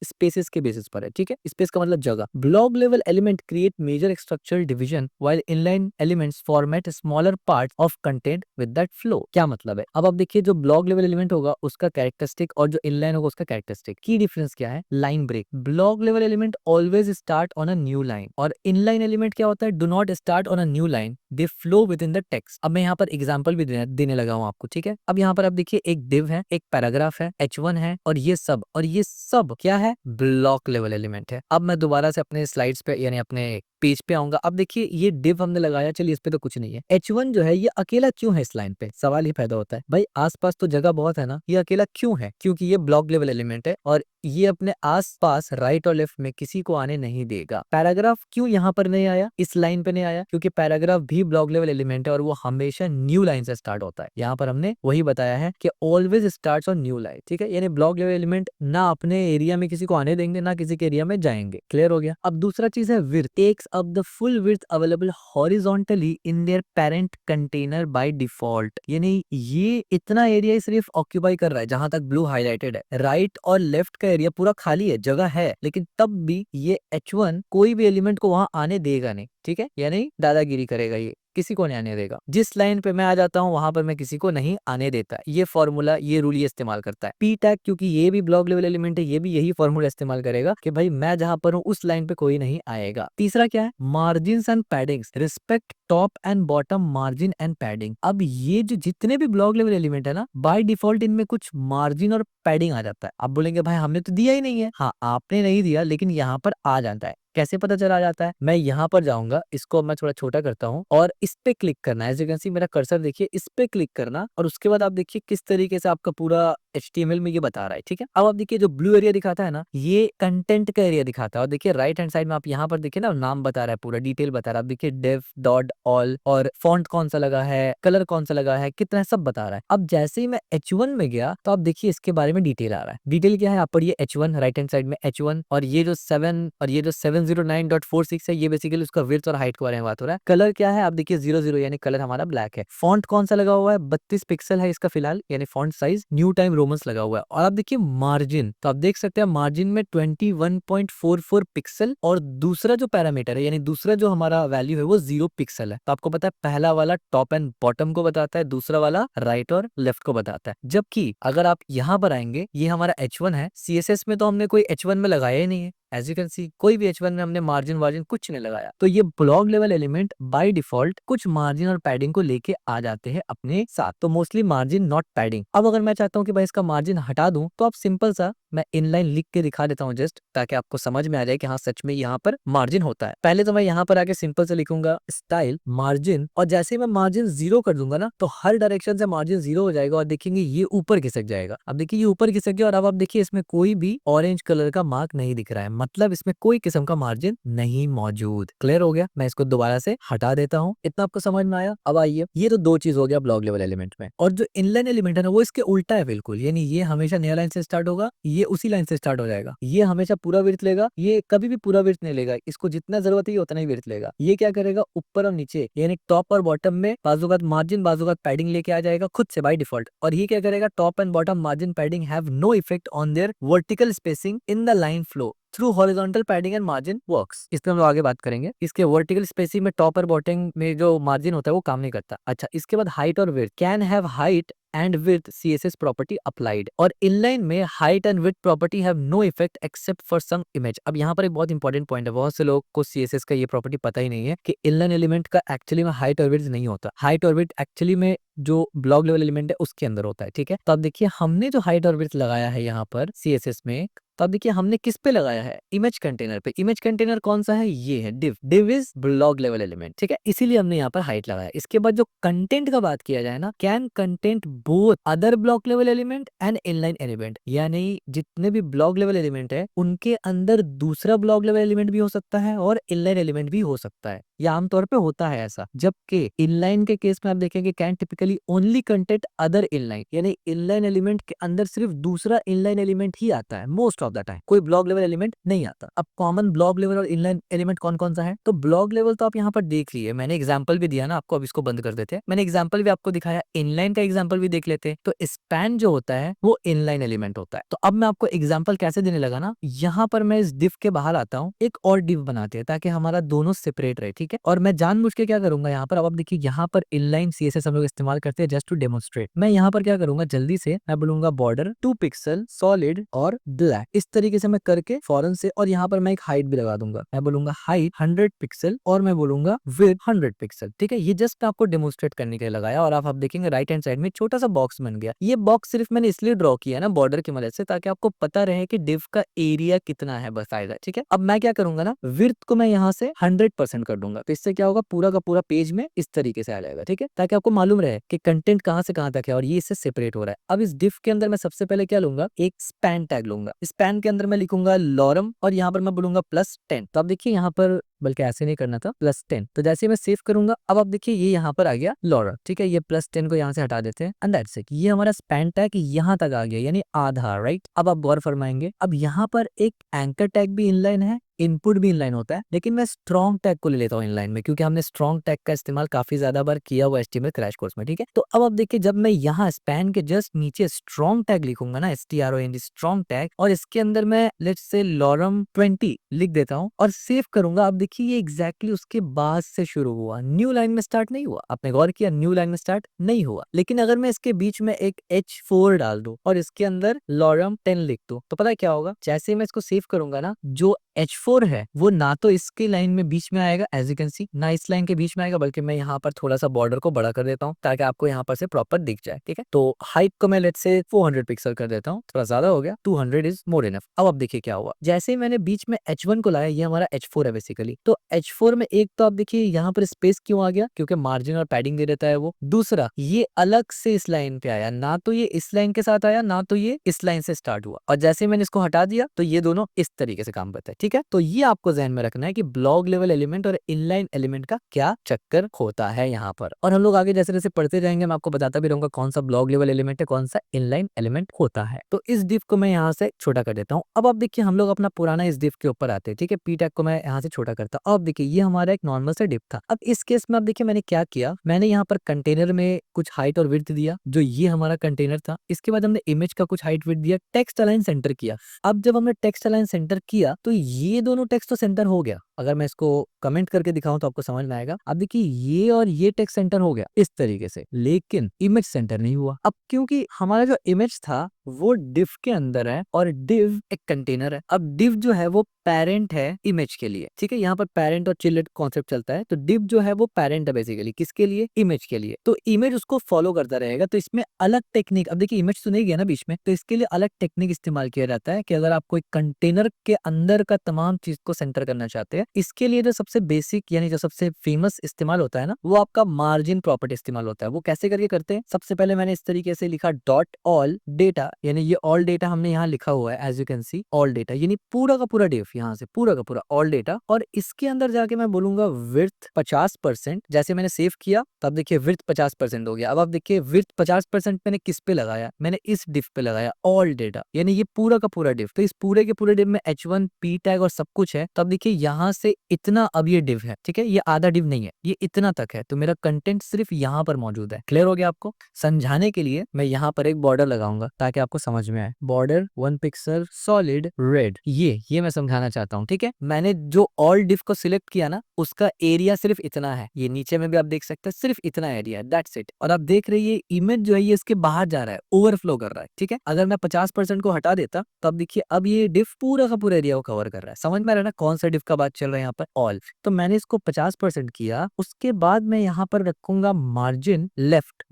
स्पेसेस के बेसिस पर है। ठीक है, स्पेस का मतलब जगह। Block level element create major structural division while inline elements format smaller parts of content with that flow। क्या मतलब है, अब आप देखिए जो ब्लॉक लेवल एलिमेंट होगा उसका कैरेक्टरिस्टिक और जो इनलाइन होगा उसका कैरेक्टरिस्टिक की डिफरेंस क्या है, line break. Block level element always start on a new line और इनलाइन एलिमेंट क्या होता है, do not start on a new line, they flow within the text. अब मैं यहाँ पर एग्जांपल भी देने लगा हूँ आपको। ठीक है, अब यहाँ पर आप देखिए एक डिव है, एक पैराग्राफ है, H1 है, और ये सब क्या है, ब्लॉक लेवल एलिमेंट है। अब मैं दोबारा से अपने स्लाइड्स पे यानी अपने पेज पे आऊंगा। अब देखिए ये डिव हमने लगाया, चलिए इस पे तो कुछ नहीं है। H1 जो है ये अकेला क्यों है इस लाइन पे, सवाल ही पैदा होता है भाई आसपास तो जगह बहुत है ना, ये अकेला क्यों है, क्योंकि ये ब्लॉक लेवल एलिमेंट है और ये अपने आसपास राइट और लेफ्ट में किसी को आने नहीं देगा। पैराग्राफ क्यों यहाँ पर नहीं आया, इस लाइन पे नहीं आया, क्योंकि पैराग्राफ भी ब्लॉक लेवल एलिमेंट है और वो हमेशा न्यू लाइन से स्टार्ट होता है। यहाँ पर हमने वही बताया है कि always starts on new line. ठीक है, यानी ब्लॉक लेवल एलिमेंट ना अपने एरिया में किसी को आने देंगे ना किसी के एरिया में जाएंगे। क्लियर हो गया। अब दूसरा चीज है width, takes up the full width available horizontally in their parent container by default. यानी ये इतना एरिया सिर्फ ऑक्यूपाई कर रहा है जहां तक ब्लू हाईलाइटेड है। राइट और लेफ्ट का एरिया पूरा खाली है, जगह है, लेकिन तब भी ये H1 कोई भी एलिमेंट को वहां आने देगा नहीं। ठीक है, यानी दादागिरी करेगा, ये किसी को नहीं आने देगा। जिस लाइन पे मैं आ जाता हूँ वहां पर मैं किसी को नहीं आने देता। ये फॉर्मूला, ये रूल ये इस्तेमाल करता है। पी टैग क्योंकि ये भी ब्लॉक लेवल एलिमेंट है, ये भी यही फॉर्मूला इस्तेमाल करेगा कि भाई मैं जहां पर हूँ उस लाइन पे कोई नहीं आएगा। तीसरा क्या है, margin and paddings, respect top and bottom margin and padding. अब ये जो जितने भी ब्लॉक लेवल एलिमेंट है ना, बाय डिफॉल्ट इनमें कुछ मार्जिन और पैडिंग आ जाता है। आप बोलेंगे भाई हमने तो दिया ही नहीं है। हाँ, आपने नहीं दिया, लेकिन यहाँ पर आ जाता है। कैसे पता चला जाता है, मैं यहाँ पर जाऊंगा, इसको मैं थोड़ा छोटा करता हूँ और इस पे क्लिक करना है। एज यू कैन सी मेरा कर्सर देखिए, इस पे क्लिक करना और उसके बाद आप देखिए किस तरीके से आपका पूरा HTML में ये बता रहा है। ठीक है, अब आप देखिए जो ब्लू एरिया दिखाता है ना, ये कंटेंट का एरिया दिखाता है। और देखिए राइट हैंड साइड में आप यहाँ पर देखिए ना, नाम बता रहा है, पूरा डिटेल बता रहा है। आप देखिए डेव डॉट ऑल और फॉन्ट कौन सा लगा है, कलर कौन सा लगा है, कितना है, सब बता रहा है। अब जैसे ही मैं H1 में गया तो आप देखिए इसके बारे में डिटेल आ रहा है। डिटेल क्या है, आप पढ़िए H1 राइट हैंड साइड में H1, और ये जो 7 और ये जो 709.46 है, ये बेसिकली उसका विड्थ और हाइट के बारे में बात हो रहा है। कलर क्या है, आप देखिए 00 यानी कलर हमारा ब्लैक है। फॉन्ट कौन सा लगा हुआ है, 32 पिक्सल है इसका फिलहाल, यानी font size new time Romans लगा हुआ है। और आप देखिए मार्जिन, तो आप देख सकते हैं मार्जिन में 21.44 पिक्सल, और दूसरा जो पैरामीटर है यानी दूसरा जो हमारा वैल्यू है वो 0 पिक्सल है। तो आपको पता है पहला वाला टॉप एंड बॉटम को बताता है, दूसरा वाला राइट और लेफ्ट को बताता है। जबकि अगर आप यहाँ पर आएंगे, ये हमारा H1 है, CSS में तो हमने कोई H1 में लगाया ही नहीं है। एज यू कैन सी कोई भी H1 में हमने मार्जिन कुछ नहीं लगाया। तो ये block level element by default कुछ मार्जिन और पैडिंग को लेके आ जाते हैं अपने साथ। तो मोस्टली मार्जिन नॉट पैडिंग। अब अगर मैं चाहता हूँ कि भाई इसका मार्जिन हटा दूं, तो आप सिंपल सा मैं इनलाइन लिख के दिखा देता हूँ जस्ट, ताकि आपको समझ में आ जाए कि हाँ सच में यहाँ पर मार्जिन होता है। पहले तो मैं यहाँ पर आके सिंपल से लिखूंगा स्टाइल मार्जिन, और जैसे मैं मार्जिन 0 कर दूंगा ना, तो हर डायरेक्शन से मार्जिन 0 हो जाएगा और देखेंगे ये ऊपर खिसक जाएगा। अब देखिए ये ऊपर खिसक गया, और अब आप देखिए इसमें कोई भी ऑरेंज कलर का मार्क नहीं दिख रहा है, मतलब इसमें कोई किस्म का मार्जिन नहीं मौजूद। क्लियर हो गया। मैं इसको दोबारा से हटा देता हूँ। इतना आपको समझ में आया। अब आइए, ये तो दो चीज हो गया ब्लॉक लेवल एलिमेंट में। और जो इनलाइन एलिमेंट है ना, वो इसके उल्टा है बिल्कुल, यानी ये हमेशा नया लाइन से स्टार्ट होगा, ये उसी लाइन से स्टार्ट हो जाएगा। ये हमेशा पूरा विड्थ लेगा, ये कभी भी पूरा विड्थ नहीं लेगा, इसको जितना जरूरत है उतना ही विड्थ लेगा। ये क्या करेगा, ऊपर और नीचे यानी टॉप और बॉटम में बाजूकात मार्जिन बाजूकात पैडिंग लेके आ जाएगा खुद से बाय डिफॉल्ट। और ये क्या करेगा, top and bottom margin padding have no effect on their vertical spacing in the line flow through horizontal padding and margin works. इस पे हम लोग आगे बात करेंगे। इसके वर्टिकल स्पेसिंग में टॉप और बॉटम में जो मार्जिन होता है वो काम नहीं करता। अच्छा, इसके बाद हाइट और width can have height and width CSS property applied. और इनलाइन में height and width property have no effect except for some image. अब यहाँ पर एक बहुत इंपॉर्टेंट पॉइंट है, बहुत से लोग को CSS का ये प्रॉपर्टी पता ही नहीं है कि इनलाइन एलिमेंट का एक्चुअली में हाइट और विड्थ नहीं होता। हाइट और विड्थ एक्चुअली में जो ब्लॉक लेवल एलिमेंट है उसके अंदर होता है, ठीक है। तो अब देखिए हमने जो हाइट और विड्थ लगाया है यहाँ पर CSS में, तो अब देखिए हमने किस पे लगाया है, इमेज कंटेनर पे। इमेज कंटेनर कौन सा है, ये है div। div is block level element, ठीक है, इसीलिए हमने यहाँ पर हाइट लगाया। इसके बाद जो कंटेंट का बात किया जाए ना, can content both other block level element and inline element, यानी जितने भी ब्लॉक लेवल एलिमेंट है उनके अंदर दूसरा ब्लॉक लेवल एलिमेंट भी हो सकता है और इनलाइन एलिमेंट भी हो सकता है। ये आमतौर पे होता है ऐसा। जबकि इनलाइन के केस में आप देखेंगे can typically only content other inline, यानी इनलाइन एलिमेंट के अंदर सिर्फ दूसरा इनलाइन एलिमेंट ही आता है मोस्ट ऑफ द टाइम, कोई ब्लॉक लेवल एलिमेंट नहीं आता। अब कॉमन ब्लॉक लेवल और इनलाइन एलिमेंट कौन कौन सा है, तो ब्लॉक लेवल तो आप यहाँ पर देख लिए, मैंने एग्जांपल भी दिया ना आपको। अब इसको बंद कर देते हैं, मैंने एग्जांपल भी आपको दिखाया, इनलाइन का एग्जांपल भी देख लेते हैं। तो स्पैन जो होता है वो इनलाइन एलिमेंट होता है। तो अब मैं आपको एग्जांपल कैसे देने लगा ना, यहाँ पर मैं इस डिव के बाहर आता हूँ, एक और डिव बनाते हैं ताकि हमारा दोनों सेपरेट रहे, ठीक है। और मैं जानबूझ के क्या करूंगा यहाँ पर, अब देखिए यहाँ पर इनलाइन CSS हम लोग इस्तेमाल करते हैं जस्ट टू डेमोन्स्ट्रेट। मैं यहाँ पर क्या करूंगा, जल्दी से मैं बोलूंगा बॉर्डर 2 पिक्सल सॉलिड और ब्लैक, इस तरीके से मैं करके फौरन से, और यहाँ पर मैं एक हाइट भी लगा दूंगा। मैं बोलूंगा हाइट 100 पिक्सल और मैं बोलूंगा विड्थ 100 पिक्सल, ठीक है। ये जस्ट आपको डेमोन्स्ट्रेट करने के लिए लगाया। और आप देखेंगे राइट हैंड साइड में छोटा सा बॉक्स बन गया। ये बॉक्स सिर्फ मैंने इसलिए ड्रॉ किया ना बॉर्डर की मदद से, ताकि आपको पता रहे कि डिव का एरिया कितना है बकायदा, ठीक है। अब मैं क्या करूंगा ना, विड्थ को मैं यहाँ से 100% कर दूंगा। तो इससे क्या होगा, पूरा का पूरा पेज में इस तरीके से आ जाएगा, ठीक है, ताकि आपको मालूम रहे कि कंटेंट कहाँ से कहाँ तक है और ये इससे सेपरेट हो रहा है। अब इस डिव के अंदर मैं सबसे पहले क्या लूंगा, एक स्पैन टैग लूंगा। स्पैन के अंदर मैं लिखूंगा लॉरम और यहाँ पर मैं बोलूंगा +10। तो अब देखिए यहाँ पर, बल्कि ऐसे नहीं करना था, +10। तो जैसे मैं सेव करूंगा, अब आप देखिए ये यहाँ पर आ गया लॉरम, ठीक है। ये +10 को यहाँ से हटा देते हैं एंड दैट्स इट। ये हमारा स्पैन टैग यहाँ तक आ गया, यानी आधा, राइट। अब आप गौर फरमाएंगे, अब यहाँ पर एक एंकर टैग भी इनलाइन है, इनपुट भी इनलाइन होता है, लेकिन मैं स्ट्रॉन्ग टैग को ले लेता हूँ इनलाइन में, क्योंकि हमने स्ट्रॉन्ग टैग का इस्तेमाल काफी ज्यादा बार किया हुआ HTML क्रैश कोर्स में, ठीक है। तो अब आप देखिए, जब मैं यहाँ स्पैन के जस्ट नीचे स्ट्रॉन्ग टैग लिखूंगा ना, STRONG स्ट्रॉन्ग टैग, और इसके अंदर मैं लेट्स से लॉरम 20 लिख देता हूँ और सेव करूंगा। अब देखिए ये एग्जैक्टली उसके बाद से शुरू हुआ, न्यू लाइन में स्टार्ट नहीं हुआ। आपने गौर किया, न्यू लाइन में स्टार्ट नहीं हुआ। लेकिन अगर मैं इसके बीच में एक H4 डाल दूं और इसके अंदर लॉरम 10 लिख दूं, तो पता है क्या होगा, जैसे ही मैं इसको सेव करूंगा ना, जो H4 है वो ना तो इसकी लाइन में बीच में आएगा एज यू कैन सी, ना इस लाइन के बीच में आएगा, बल्कि मैं यहाँ पर थोड़ा सा बॉर्डर को बड़ा कर देता हूँ ताकि आपको यहाँ पर से प्रॉपर दिख जाए, ठीक है। तो हाइट को मैं लेट्स से 400 पिक्सल कर देता हूँ, थोड़ा ज्यादा हो गया, 200 इज मोर इनफ। अब देखिए क्या हुआ, जैसे ही मैंने बीच में H1 को लाया, ये हमारा H4 है बेसिकली। तो H4 में एक तो आप देखिए यहाँ पर स्पेस क्यों आ गया, क्योंकि मार्जिन और पैडिंग दे देता है वो। दूसरा, ये अलग से इस लाइन पे आया, ना तो ये इस लाइन के साथ आया, ना तो ये इस लाइन से स्टार्ट हुआ। और जैसे मैंने इसको हटा दिया तो ये दोनों इस तरीके से काम करते हैं, ठीक है। तो ये आपको ध्यान में रखना है कि ब्लॉक लेवल एलिमेंट और इनलाइन एलिमेंट का क्या चक्कर होता है यहाँ पर। और हम लोग आगे जैसे जैसे पढ़ते जाएंगे, मैं आपको बताता भी रहूंगा कौन सा ब्लॉक लेवल एलिमेंट है, कौन सा इनलाइन एलिमेंट होता है। तो इस डिव को मैं यहाँ से छोटा कर देता हूँ। अब आप देखिए हम लोग अपना पुराना इस डिव के ऊपर आते हैं, ठीक है। पी टैग को मैं यहाँ से छोटा करता हूँ। अब देखिए ये हमारा एक नॉर्मल सा डिव था। अब इस केस में आप देखिए मैंने क्या किया, मैंने यहाँ पर कंटेनर में कुछ हाइट और विड्थ दिया, जो ये हमारा कंटेनर था। इसके बाद हमने इमेज का कुछ हाइट विड्थ दिया, टेक्स्ट अलाइन सेंटर किया। अब जब हमने टेक्स्ट अलाइन सेंटर किया तो ये दोनों टेक्स्ट तो सेंटर हो गया। अगर मैं इसको कमेंट करके दिखाऊं तो आपको समझ में आएगा। अब देखिए ये और ये टेक्स्ट सेंटर हो गया इस तरीके से, लेकिन इमेज सेंटर नहीं हुआ। अब क्योंकि हमारा जो इमेज था वो डिव के अंदर है और डिव एक कंटेनर है। अब डिव जो है वो पेरेंट है इमेज के लिए, ठीक है। यहाँ पर पेरेंट और चिल्ड्रेन कॉन्सेप्ट चलता है। तो डिव जो है वो पेरेंट है बेसिकली, किसके लिए, इमेज के लिए। तो इमेज उसको फॉलो करता रहेगा। तो इसमें अलग टेक्निक, अब देखिए इमेज तो नहीं गया ना बीच में, तो इसके लिए अलग टेक्निक इस्तेमाल किया जाता है कि अगर आप कोई कंटेनर के अंदर का तमाम चीज को सेंटर करना चाहते हैं, इसके लिए जो सबसे बेसिक यानी जो सबसे फेमस इस्तेमाल होता है ना, वो आपका मार्जिन प्रॉपर्टी इस्तेमाल होता है। वो कैसे करके करते हैं, सबसे पहले मैंने इस तरीके से लिखा डॉट ऑल डेटा, यानी ये ऑल डेटा हमने यहाँ लिखा हुआ है as you can see, all data यानी पूरा का पूरा डिव, यहाँ से पूरा का पूरा ऑल डेटा। और इसके अंदर जाके मैं बोलूंगा विड्थ 50%। जैसे मैंने सेव किया तब देखिए विड्थ 50% हो गया। अब आप देखिए विड्थ 50% मैंने किस पे लगाया, मैंने इस डिव पे लगाया, ऑल डेटा, यानी ये पूरा का पूरा डिव। तो इस पूरे के पूरे डिव में H1 P टैग और सब कुछ है। तब देखिए यहाँ से इतना अब ये डिव है, ठीक है, ये आधा डिव नहीं है, ये इतना तक है, तो मेरा कंटेंट सिर्फ यहाँ पर मौजूद है। क्लियर हो गया आपको? समझाने के लिए मैं यहाँ पर एक बॉर्डर लगाऊंगा ताकि आपको समझ में आए। बॉर्डर 1 पिक्सल सॉलिड रेड, ये मैं समझाना चाहता हूँ, ठीक है। मैंने जो ऑल डिव को सिलेक्ट किया ना, उसका एरिया सिर्फ इतना है, ये नीचे में भी आप देख सकते हैं, सिर्फ इतना एरिया है, दैट्स इट। और आप देख रहे हैं ये इमेज जो है ये इसके बाहर जा रहा है, ओवरफ्लो कर रहा है, ठीक है। अगर मैं 50% को हटा देता तो अब देखिए अब ये डिव पूरा का पूरा एरिया को कवर कर रहा है। समझ में आ रहा है ना कौन सा डिव का बात चल रहा है यहाँ पर? ऑल। तो मैंने इसको 50% किया, उसके बाद मैं यहाँ पर रखूंगा मार्जिन लेफ्ट,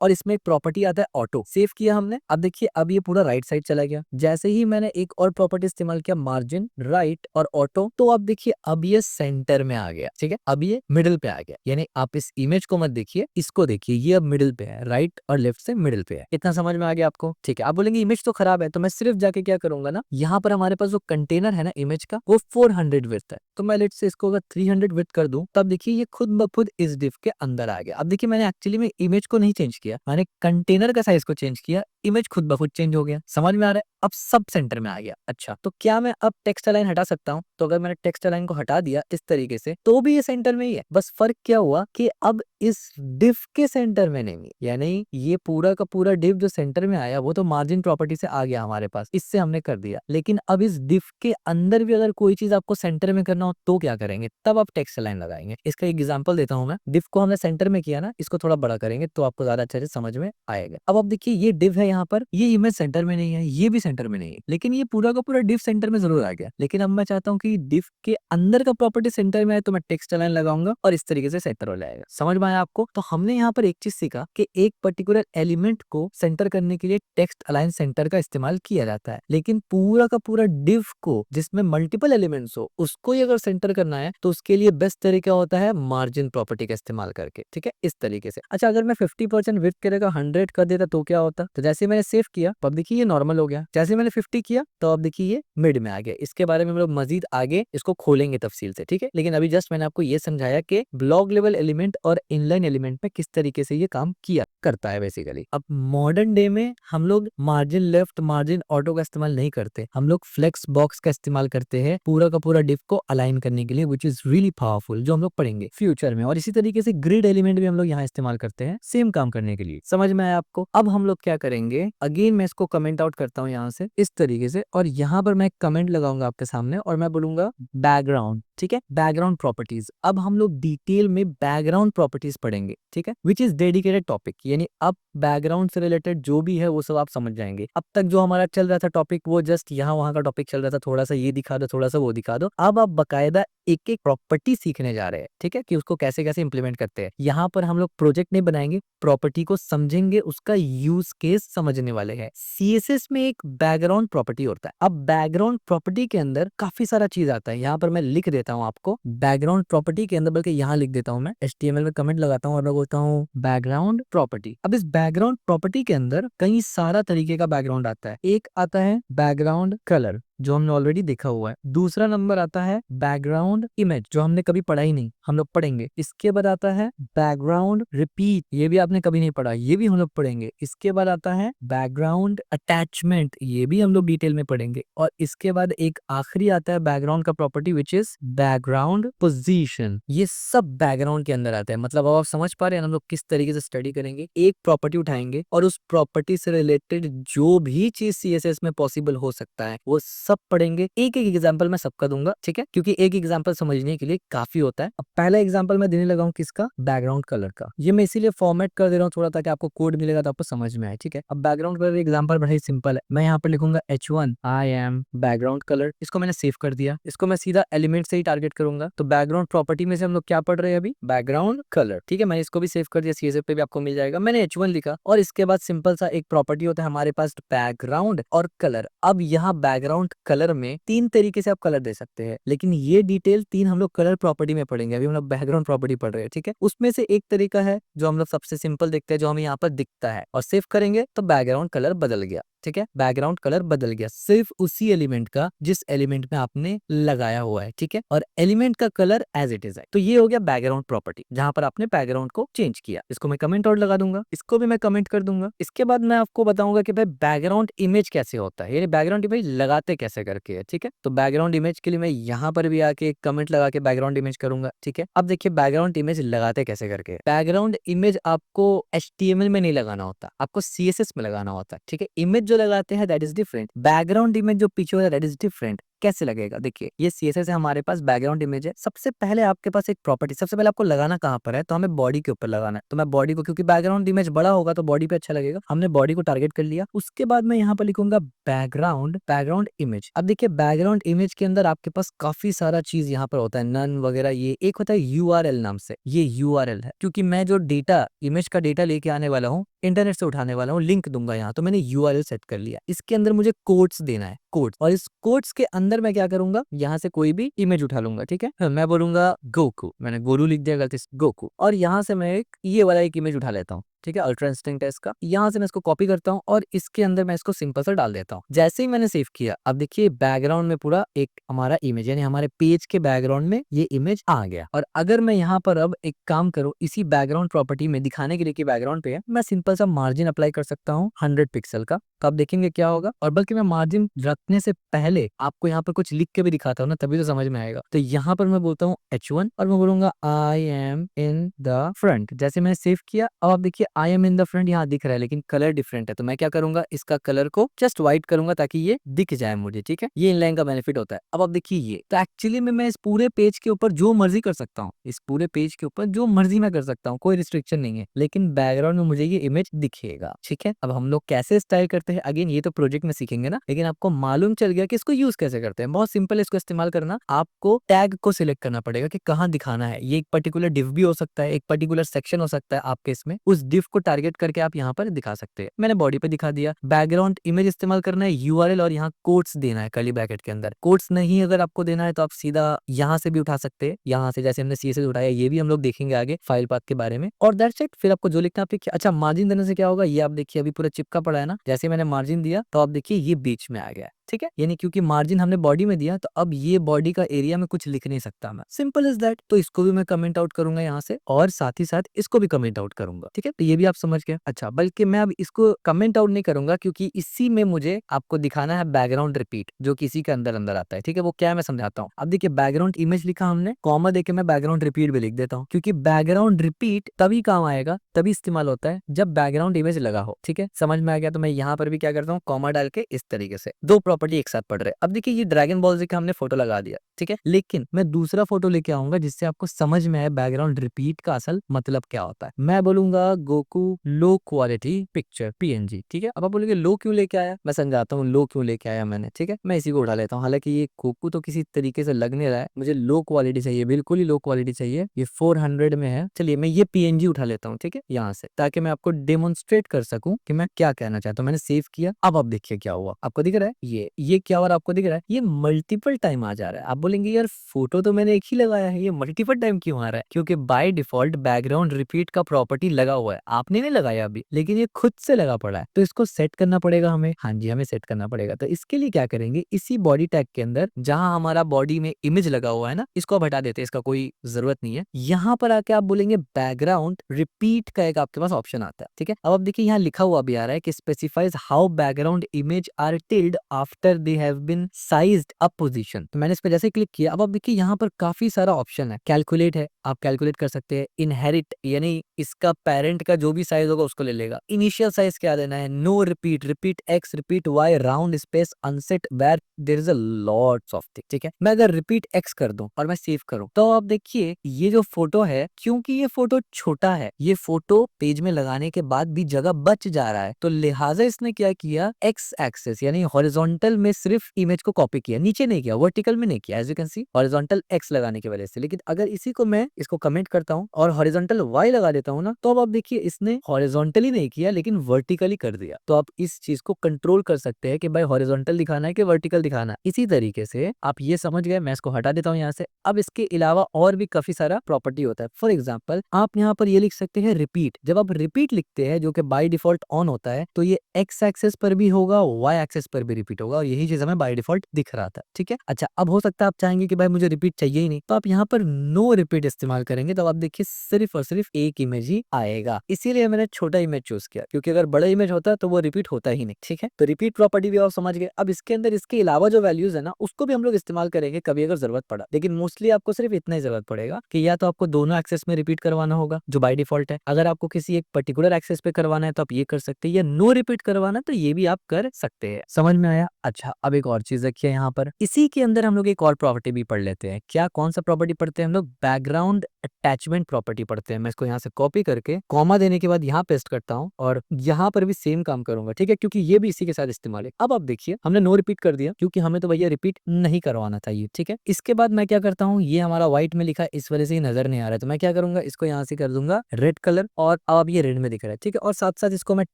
और इसमें एक प्रॉपर्टी आता है ऑटो। सेव किया हमने, अब देखिए अब ये पूरा राइट साइड चला गया। जैसे ही मैंने एक और प्रॉपर्टी इस्तेमाल किया, मार्जिन राइट और ऑटो, तो अब देखिए अब ये सेंटर में आ गया, ठीक है, अब ये मिडिल पे आ गया। यानी आप इस इमेज को मत देखिए, इसको देखिए, ये अब मिडिल पे है, राइट और लेफ्ट से मिडिल पे है। इतना समझ में आ गया आपको? ठीक है। आप बोलेंगे इमेज तो खराब है, तो मैं सिर्फ जाके क्या करूंगा ना, यहाँ पर हमारे पास जो कंटेनर है ना इमेज का, वो 400 विड्थ है, तो मैं लेट से इसको अगर 300 विड्थ कर दूं, तब देखिए ये खुद ब खुद इस डिव के अंदर आ गया। अब देखिए मैंने एक्चुअली में इमेज को नहीं चेंज किया, मैंने कंटेनर का साइज को चेंज किया, इमेज खुद ब खुद चेंज हो गया। समझ में आ रहा है? अब सब सेंटर में आ गया। अच्छा, तो क्या मैं अब टेक्स्ट अलाइन हटा सकता हूँ? तो अगर मैंने टेक्स्ट अलाइन को हटा दिया इस तरीके से, तो भी ये सेंटर में ही है। बस फर्क क्या हुआ कि अब इस डिव के सेंटर में नहीं, यानी ये पूरा का पूरा डिव जो सेंटर में आया वो तो मार्जिन प्रॉपर्टी से आ गया हमारे पास, इससे हमने कर दिया। लेकिन अब इस डिव के अंदर भी अगर कोई चीज आपको सेंटर में करना हो तो क्या करेंगे? तब आप टेक्स्ट अलाइन लगाएंगे। इसका एक एग्जांपल देता हूं मैं। डिव को हमने सेंटर में किया ना, इसको थोड़ा बड़ा करेंगे तो आपको ज्यादा अच्छे से समझ में आएगा। अब आप देखिए ये डिव है यहाँ पर, ये इमेज सेंटर में नहीं है, ये भी सेंटर में नहीं है, लेकिन ये पूरा का पूरा डिव सेंटर में जरूर आ गया। लेकिन अब मैं चाहता हूँ कि डिव के अंदर का प्रॉपर्टी सेंटर में है, तो मैं टेक्स्ट अलाइन लगाऊंगा और इस तरीके से सेंटर हो जाएगा। समझ में आया आपको? तो हमने यहाँ पर एक चीज सीखा कि एक पर्टिकुलर एलिमेंट को सेंटर करने के लिए टेक्स्ट अलाइन सेंटर का इस्तेमाल किया जाता है, लेकिन पूरा का पूरा डिव को जिसमें मल्टीपल एलिमेंट्स हो उसको ही अगर सेंटर करना है तो उसके लिए बेस्ट तरीका होता है मार्जिन प्रॉपर्टी का इस्तेमाल करके, ठीक है, इस तरीके से। अच्छा, अगर मैं 50% विड्थ की जगह 100 कर देता तो क्या होता? तो जैसे मैंने सेव किया तो अब देखिए ये नॉर्मल हो गया। जैसे मैंने 50 किया तो अब देखिए ये मिड में आ गया। इसके बारे में हम लोग मजीद आगे इसको खोलेंगे तफसील से, ठीक है। लेकिन अभी जस्ट मैंने आपको ये समझाया कि ब्लॉक लेवल एलिमेंट और इनलाइन एलिमेंट में किस तरीके से ये काम किया करता है बेसिकली। अब मॉडर्न डे में हम लोग मार्जिन लेफ्ट, मार्जिन ऑटो का इस्तेमाल नहीं करते, हम लोग फ्लेक्स बॉक्स का इस्तेमाल करते हैं पूरा का पूरा डिव को अलाइन करने के लिए, विच इज रियली पावरफुल, जो हम लोग पढ़ेंगे फ्यूचर में। और इसी तरीके से ग्रिड एलिमेंट भी हम लोग यहाँ इस्तेमाल करते हैं सेम काम करने के लिए। समझ में आया आपको? अब हम लोग क्या करेंगे, अगेन मैं इसको कमेंट आउट करता हूँ यहाँ से इस तरीके से, और यहाँ पर मैं कमेंट लगाऊंगा आपके सामने और मैं बोलूंगा बैकग्राउंड, ठीक है, बैकग्राउंड प्रॉपर्टीज। अब हम लोग डिटेल में बैकग्राउंड प्रॉपर्टीज पढ़ेंगे, ठीक है, विच इज डेडिकेटेड टॉपिक। यानी अब बैकग्राउंड से रिलेटेड जो भी है वो सब आप समझ जाएंगे। अब तक जो हमारा चल रहा था टॉपिक वो जस्ट यहाँ वहां का टॉपिक चल रहा था, थोड़ा सा ये दिखा दो, थोड़ा सा वो दिखा दो। अब आप बकायदा एक एक प्रॉपर्टी सीखने जा रहे हैं, ठीक है, कि उसको कैसे कैसे इंप्लीमेंट करते हैं। यहाँ पर हम लोग प्रोजेक्ट नहीं बनाएंगे, प्रॉपर्टी को समझेंगे, उसका यूज केस समझने वाले हैं। सीएसएस में एक बैकग्राउंड प्रॉपर्टी होता है। अब बैकग्राउंड प्रॉपर्टी के अंदर काफी सारा चीज आता है। यहाँ पर मैं लिख देता हूँ आपको बैकग्राउंड प्रॉपर्टी के अंदर, बल्कि यहाँ लिख देता हूँ मैं HTML में कमेंट लगाता हूँ और मैं बोलता हूँ बैकग्राउंड प्रॉपर्टी। अब इस बैकग्राउंड प्रॉपर्टी के अंदर कई सारा तरीके का बैकग्राउंड आता है। एक आता है बैकग्राउंड कलर, जो हमने ऑलरेडी देखा हुआ है। दूसरा नंबर आता है बैकग्राउंड इमेज, जो हमने कभी पढ़ा ही नहीं, हम लोग पढ़ेंगे। इसके बाद आता है बैकग्राउंड रिपीट, ये भी आपने कभी नहीं पढ़ा, ये भी हम लोग पढ़ेंगे। इसके बाद आता है बैकग्राउंड अटैचमेंट, ये भी हम लोग डिटेल में पढ़ेंगे। और इसके बाद एक आखिरी आता है बैकग्राउंड का property which is background position. ये सब बैकग्राउंड के अंदर आता है। मतलब अब आप समझ पा रहे हैं हम लोग किस तरीके से स्टडी करेंगे। एक प्रॉपर्टी उठाएंगे और उस प्रॉपर्टी से रिलेटेड जो भी चीज सीएसएस में पॉसिबल हो सकता है वो सब पढ़ेंगे। एक एक एग्जांपल मैं सबका दूंगा, ठीक है, क्योंकि एक एग्जांपल समझने के लिए काफी होता है। अब पहला एग्जांपल मैं देने लगा हूं किसका, बैकग्राउंड कलर का। ये मैं इसीलिए फॉर्मेट कर दे रहा हूँ थोड़ा, ताकि आपको कोड मिलेगा तो आपको समझ में आए, ठीक है। अब बैकग्राउंड कलर एग्जांपल बड़ा ही सिंपल है। मैं यहाँ पर लिखूंगा H1 I am background colour. इसको मैंने सेव कर दिया। इसको मैं सीधा एलिमेंट से ही टारगेट करूंगा। तो बैकग्राउंड प्रॉपर्टी में से हम लोग क्या पढ़ रहे हैं अभी, बैकग्राउंड कलर, ठीक है। मैंने इसको भी सेव कर दिया, सीएसएफ पे भी आपको मिल जाएगा। मैंने H1 लिखा और इसके बाद सिंपल सा एक प्रॉपर्टी होता है हमारे पास, बैकग्राउंड और कलर। अब यहाँ बैकग्राउंड कलर में तीन तरीके से आप कलर दे सकते हैं, लेकिन ये डिटेल तीन हम लोग कलर प्रॉपर्टी में पढ़ेंगे। अभी हम लोग बैकग्राउंड प्रॉपर्टी पढ़ रहे हैं, ठीक है। उसमें से एक तरीका है जो हम लोग सबसे सिंपल देखते हैं, जो हमें यहाँ पर दिखता है, और सेव करेंगे तो बैकग्राउंड कलर बदल गया। ठीक है, बैकग्राउंड कलर बदल गया सिर्फ उसी एलिमेंट का जिस एलिमेंट में आपने लगाया हुआ है, ठीक है, और एलिमेंट का कलर एज इट इज है। तो ये हो गया बैकग्राउंड प्रॉपर्टी, जहां पर आपने बैकग्राउंड को चेंज किया। इसको मैं कमेंट आउट लगा दूंगा, इसको भी मैं कमेंट कर दूंगा। इसके बाद मैं आपको बताऊंगा कि भाई बैकग्राउंड इमेज कैसे होता है, यानी बैकग्राउंड इमेज लगाते कैसे करके है, ठीक है। तो बैकग्राउंड इमेज के लिए मैं यहाँ पर भी आके कमेंट लगा के बैकग्राउंड इमेज करूंगा, ठीक है। अब देखिए बैकग्राउंड इमेज लगाते कैसे करके। बैकग्राउंड इमेज आपको HTML में नहीं लगाना होता, आपको CSS में लगाना होता है, ठीक है। इमेज जो लगाते हैं that is different, background image जो पीछे होता है दैट इज डिफरेंट। कैसे लगेगा, देखिए ये CSS है, हमारे पास बैकग्राउंड इमेज है। सबसे पहले आपके पास एक प्रॉपर्टी, सबसे पहले आपको लगाना कहाँ पर है, तो हमें बॉडी के ऊपर लगाना है। तो मैं बॉडी को, क्योंकि बैकग्राउंड इमेज बड़ा होगा तो बॉडी पे अच्छा लगेगा, हमने बॉडी को टारगेट कर लिया। उसके बाद मैं यहाँ पर लिखूंगा बैकग्राउंड इमेज। अब देखिए बैकग्राउंड इमेज के अंदर आपके पास काफी सारा चीज यहाँ पर होता है, नन वगैरह। ये एक होता है URL नाम से, ये URL है, क्योंकि मैं जो डेटा इमेज का डेटा लेके आने वाला हूँ, इंटरनेट से उठाने वाला हूँ, लिंक दूंगा यहाँ, तो मैंने URL सेट कर लिया। इसके अंदर मुझे कोड्स देना है, कोड्स, और इस कोड्स के अंदर मैं क्या करूंगा, यहाँ से कोई भी इमेज उठा लूंगा, ठीक है। मैं बोलूंगा गोकू, मैंने गोरू लिख दिया गलती से, गोकू, और यहाँ से मैं एक ये वाला एक इमेज उठा लेता हूँ, ठीक है, अल्ट्रा इंस्टिंक्ट है इसका। यहाँ से मैं इसको कॉपी करता हूँ और इसके अंदर मैं इसको सिंपल सा डाल देता हूँ। जैसे ही मैंने सेव किया, अब देखिए बैकग्राउंड में पूरा एक हमारा इमेज, यानी हमारे पेज के बैकग्राउंड में ये इमेज आ गया। और अगर मैं यहाँ पर अब एक काम करूँ, इसी बैकग्राउंड प्रॉपर्टी में दिखाने के लिए कि बैकग्राउंड पे है, मैं सिंपल सा मार्जिन अप्लाई कर सकता हूँ 100 पिक्सल का। तो आप देखेंगे क्या होगा। और बल्कि मैं मार्जिन रखने से पहले आपको यहाँ पर कुछ लिख के भी दिखाता हूँ ना, तभी तो समझ में आएगा। तो यहाँ पर मैं बोलता हूँ H1 और मैं बोलूंगा I am in the front. जैसे मैंने सेव किया, अब आप देखिए I am in the front यहाँ दिख रहा है, लेकिन कलर डिफरेंट है। तो मैं क्या करूंगा, इसका कलर को जस्ट व्हाइट करूंगा ताकि ये दिख जाए मुझे, ठीक है। ये इनलाइन का बेनिफिट होता है। अब आप देखिए ये तो एक्चुअली में मैं इस पूरे पेज के ऊपर जो मर्जी कर सकता हूँ, इस पूरे पेज के ऊपर जो मर्जी मैं कर सकता हूँ, कोई रिस्ट्रिक्शन नहीं है, लेकिन बैकग्राउंड में मुझे ये इमेज दिखेगा, ठीक है। अब हम लोग कैसे स्टाइल करते हैं, अगेन ये तो प्रोजेक्ट में सीखेंगे ना, लेकिन आपको मालूम चल गया कि इसको यूज कैसे करते हैं। बहुत सिंपल है इसको इस्तेमाल करना। आपको टैग को सिलेक्ट करना पड़ेगा कि कहाँ दिखाना है। ये एक पर्टिकुलर डिव भी हो सकता है, एक पर्टिकुलर सेक्शन हो सकता है आपके इसमें, उस डिव को टारगेट करके आप यहाँ पर दिखा सकते हैं। मैंने बॉडी पे दिखा दिया। बैकग्राउंड इमेज इस्तेमाल करना है, URL और यहाँ कोट्स देना है कर्ली ब्रैकेट के अंदर। कोट्स नहीं अगर आपको देना है तो आप सीधा यहाँ से भी उठा सकते हैं, यहाँ से जैसे हमने CSS उठाया, ये भी हम लोग देखेंगे आगे फाइल पाथ के बारे में। और दैट्स इट। फिर आपको जो लिखना है आप लिखिए। अच्छा, मार्जिन देने से क्या होगा, ये आप देखिए अभी पूरा चिपका पड़ा है ना। जैसे मैंने मार्जिन दिया तो आप देखिए ये बीच में आ गया, ठीक है। यानी क्योंकि मार्जिन हमने बॉडी में दिया तो अब ये बॉडी का एरिया में कुछ लिख नहीं सकता मैं, सिंपल इज दैट। तो इसको भी मैं कमेंट आउट करूंगा यहाँ से, और साथ ही साथ इसको भी कमेंट आउट करूंगा, ठीक है। तो ये भी आप समझ गए। अच्छा, बल्कि मैं अब इसको कमेंट आउट नहीं करूंगा, क्योंकि इसी में मुझे आपको दिखाना है बैकग्राउंड रिपीट, जो किसी के अंदर अंदर आता है, ठीक है। वो क्या है मैं समझाता हूँ। अब देखिए बैकग्राउंड इमेज लिखा हमने, कॉमा देके मैं बैकग्राउंड रिपीट भी लिख देता हूँ, क्योंकि बैकग्राउंड रिपीट तभी काम आएगा, तभी इस्तेमाल होता है जब बैकग्राउंड इमेज लगा हो, ठीक है। समझ में आ गया। तो मैं यहाँ पर भी क्या करता हूँ, कॉमा डाल के इस तरीके से दो प्रॉपर्टी एक साथ पढ़ रहे। अब देखिए ये ड्रैगन बॉल जी का हमने फोटो लगा दिया, ठीक है, लेकिन मैं दूसरा फोटो लेके आऊंगा जिससे आपको समझ में आए बैकग्राउंड रिपीट का असल मतलब क्या होता है। मैं बोलूंगा Goku low quality picture PNG, ठीक है। अब आप बोलेंगे लो क्यों लेके आया, मैं समझाता हूँ लो क्यों लेके आया मैंने, ठीक है। मैं इसी को उठा लेता हूँ। हालांकि ये गोकू तो किसी तरीके से लग नहीं रहा है, मुझे लो क्वालिटी चाहिए, बिल्कुल ही लो क्वालिटी चाहिए। ये 400 में है। चलिए मैं ये PNG उठा लेता हूँ, ठीक है, यहाँ से, ताकि मैं आपको डेमोन्स्ट्रेट कर सकूं कि मैं क्या कहना चाहता हूँ। मैंने सेव किया। अब आप देखिए क्या हुआ, आपको दिख रहा है ये क्या हुआ आपको दिख रहा है, ये मल्टीपल टाइम आ जा रहा है। आप बोलेंगे यार फोटो तो मैंने एक ही लगाया है, ये मल्टीपल टाइम क्यों आ रहा है? क्योंकि बाय डिफॉल्ट बैकग्राउंड रिपीट का प्रॉपर्टी लगा हुआ है, आपने नहीं लगाया अभी, लेकिन ये खुद से लगा पड़ा है। तो इसको सेट करना पड़ेगा हमें। हाँ जी, हमें सेट करना पड़ेगा। तो इसके लिए क्या करेंगे, इसी बॉडी टैग के अंदर जहां हमारा बॉडी में इमेज लगा हुआ है ना, इसको आप हटा देते हैं, इसका कोई जरूरत नहीं है। यहाँ पर आके आप बोलेंगे बैकग्राउंड रिपीट का एक आपके पास ऑप्शन आता है, ठीक है। अब आप देखिए यहाँ लिखा हुआ भी आ रहा है कि specifies how background image are tiled after they have been sized up position. तो मैंने इस पे जैसे क्लिक किया, अब आप देखिए यहाँ पर काफी सारा ऑप्शन है। कैलकुलेट है, आप कैलकुलेट कर सकते हैं। इनहेरिट यानी इसका पेरेंट का जो भी साइज होगा उसको ले लेगा। इनिशियल साइज क्या देना है, no repeat, repeat X, repeat Y, round space, unset, where there is a lots of thing, ठीक है। मैं अगर रिपीट X कर दूं और मैं सेव करूं तो आप देखिए ये जो फोटो है, क्योंकि ये फोटो छोटा है, ये फोटो पेज में लगाने के बाद भी जगह बच जा रहा है, तो लिहाजा इसने क्या किया, X एक्सेस यानी हॉरिजॉन्टल हॉरिजॉन्टल में सिर्फ इमेज को कॉपी किया, नीचे नहीं किया, वर्टिकल में नहीं किया, as you can see horizontal X लगाने की वजह से। लेकिन अगर इसी को मैं इसको कमेंट करता हूँ और हॉरिजॉन्टल वाई लगा देता हूँ ना, तो अब आप देखिए इसने हॉरिजॉन्टली नहीं किया लेकिन वर्टिकली कर दिया। तो आप इस चीज को कंट्रोल कर सकते हैं कि भाई हॉरिजॉन्टल दिखाना है कि वर्टिकल दिखाना है। इसी तरीके से आप ये समझ गए, मैं इसको हटा देता हूँ यहाँ से। अब इसके अलावा और भी काफी सारा प्रॉपर्टी होता है। फॉर एग्जाम्पल आप यहाँ पर ये लिख सकते हैं रिपीट। जब आप रिपीट लिखते हैं जो कि बाय डिफॉल्ट ऑन होता है, तो ये एक्स एक्सेस पर भी होगा, वाई एक्सेस पर भी रिपीट होगा, और यही चीज हमें बाय डिफॉल्ट दिख रहा था। ठीक है, अच्छा अब हो सकता है आप चाहेंगे कि भाई मुझे रिपीट चाहिए ही नहीं, तो आप यहाँ पर नो रिपीट इस्तेमाल करेंगे, तो आप देखिए सिर्फ और सिर्फ एक इमेज ही आएगा। इसीलिए मैंने छोटा इमेज चूज किया, क्योंकि अगर बड़ा इमेज होता तो वो रिपीट होता ही नहीं। ठीक है, तो रिपीट प्रॉपर्टी भी आप समझ गए। अब इसके अंदर इसके अलावा जो वैल्यूज है ना, उसको भी हम लोग इस्तेमाल करेंगे कभी अगर जरूरत पड़ा, लेकिन मोस्टली आपको सिर्फ इतना ही जरूरत पड़ेगा कि या तो आपको दोनों एक्सेस में रिपीट करवाना होगा जो बाय डिफॉल्ट है। अगर आपको किसी एक पर्टिकुलर एक्सेस पे करवाना है तो आप ये कर सकते हैं, या नो रिपीट करवाना तो ये भी आप कर सकते हैं। समझ में आया? अच्छा अब एक और चीज रखिए यहाँ पर, इसी के अंदर हम लोग एक और प्रॉपर्टी भी पढ़ लेते हैं। क्या, कौन सा प्रॉपर्टी पढ़ते हैं हम लोग? बैकग्राउंड अटैचमेंट प्रॉपर्टी पढ़ते हैं। मैं इसको यहाँ से कॉपी करके कॉमा देने के बाद यहाँ पेस्ट करता हूँ, और यहाँ पर भी सेम काम करूंगा। ठीक है, क्योंकि ये भी इसी के साथ इस्तेमाल है। अब आप देखिए हमने नो रिपीट कर दिया, क्योंकि हमें तो भैया रिपीट नहीं करवाना था ये। ठीक है, इसके बाद मैं क्या करता हूँ, ये हमारा व्हाइट में लिखा है इस वजह से ये नजर नहीं आ रहा है, तो मैं क्या करूंगा, इसको यहाँ से कर दूंगा रेड कलर, और अब ये रेड में दिख रहा है। ठीक है, और साथ साथ इसको मैं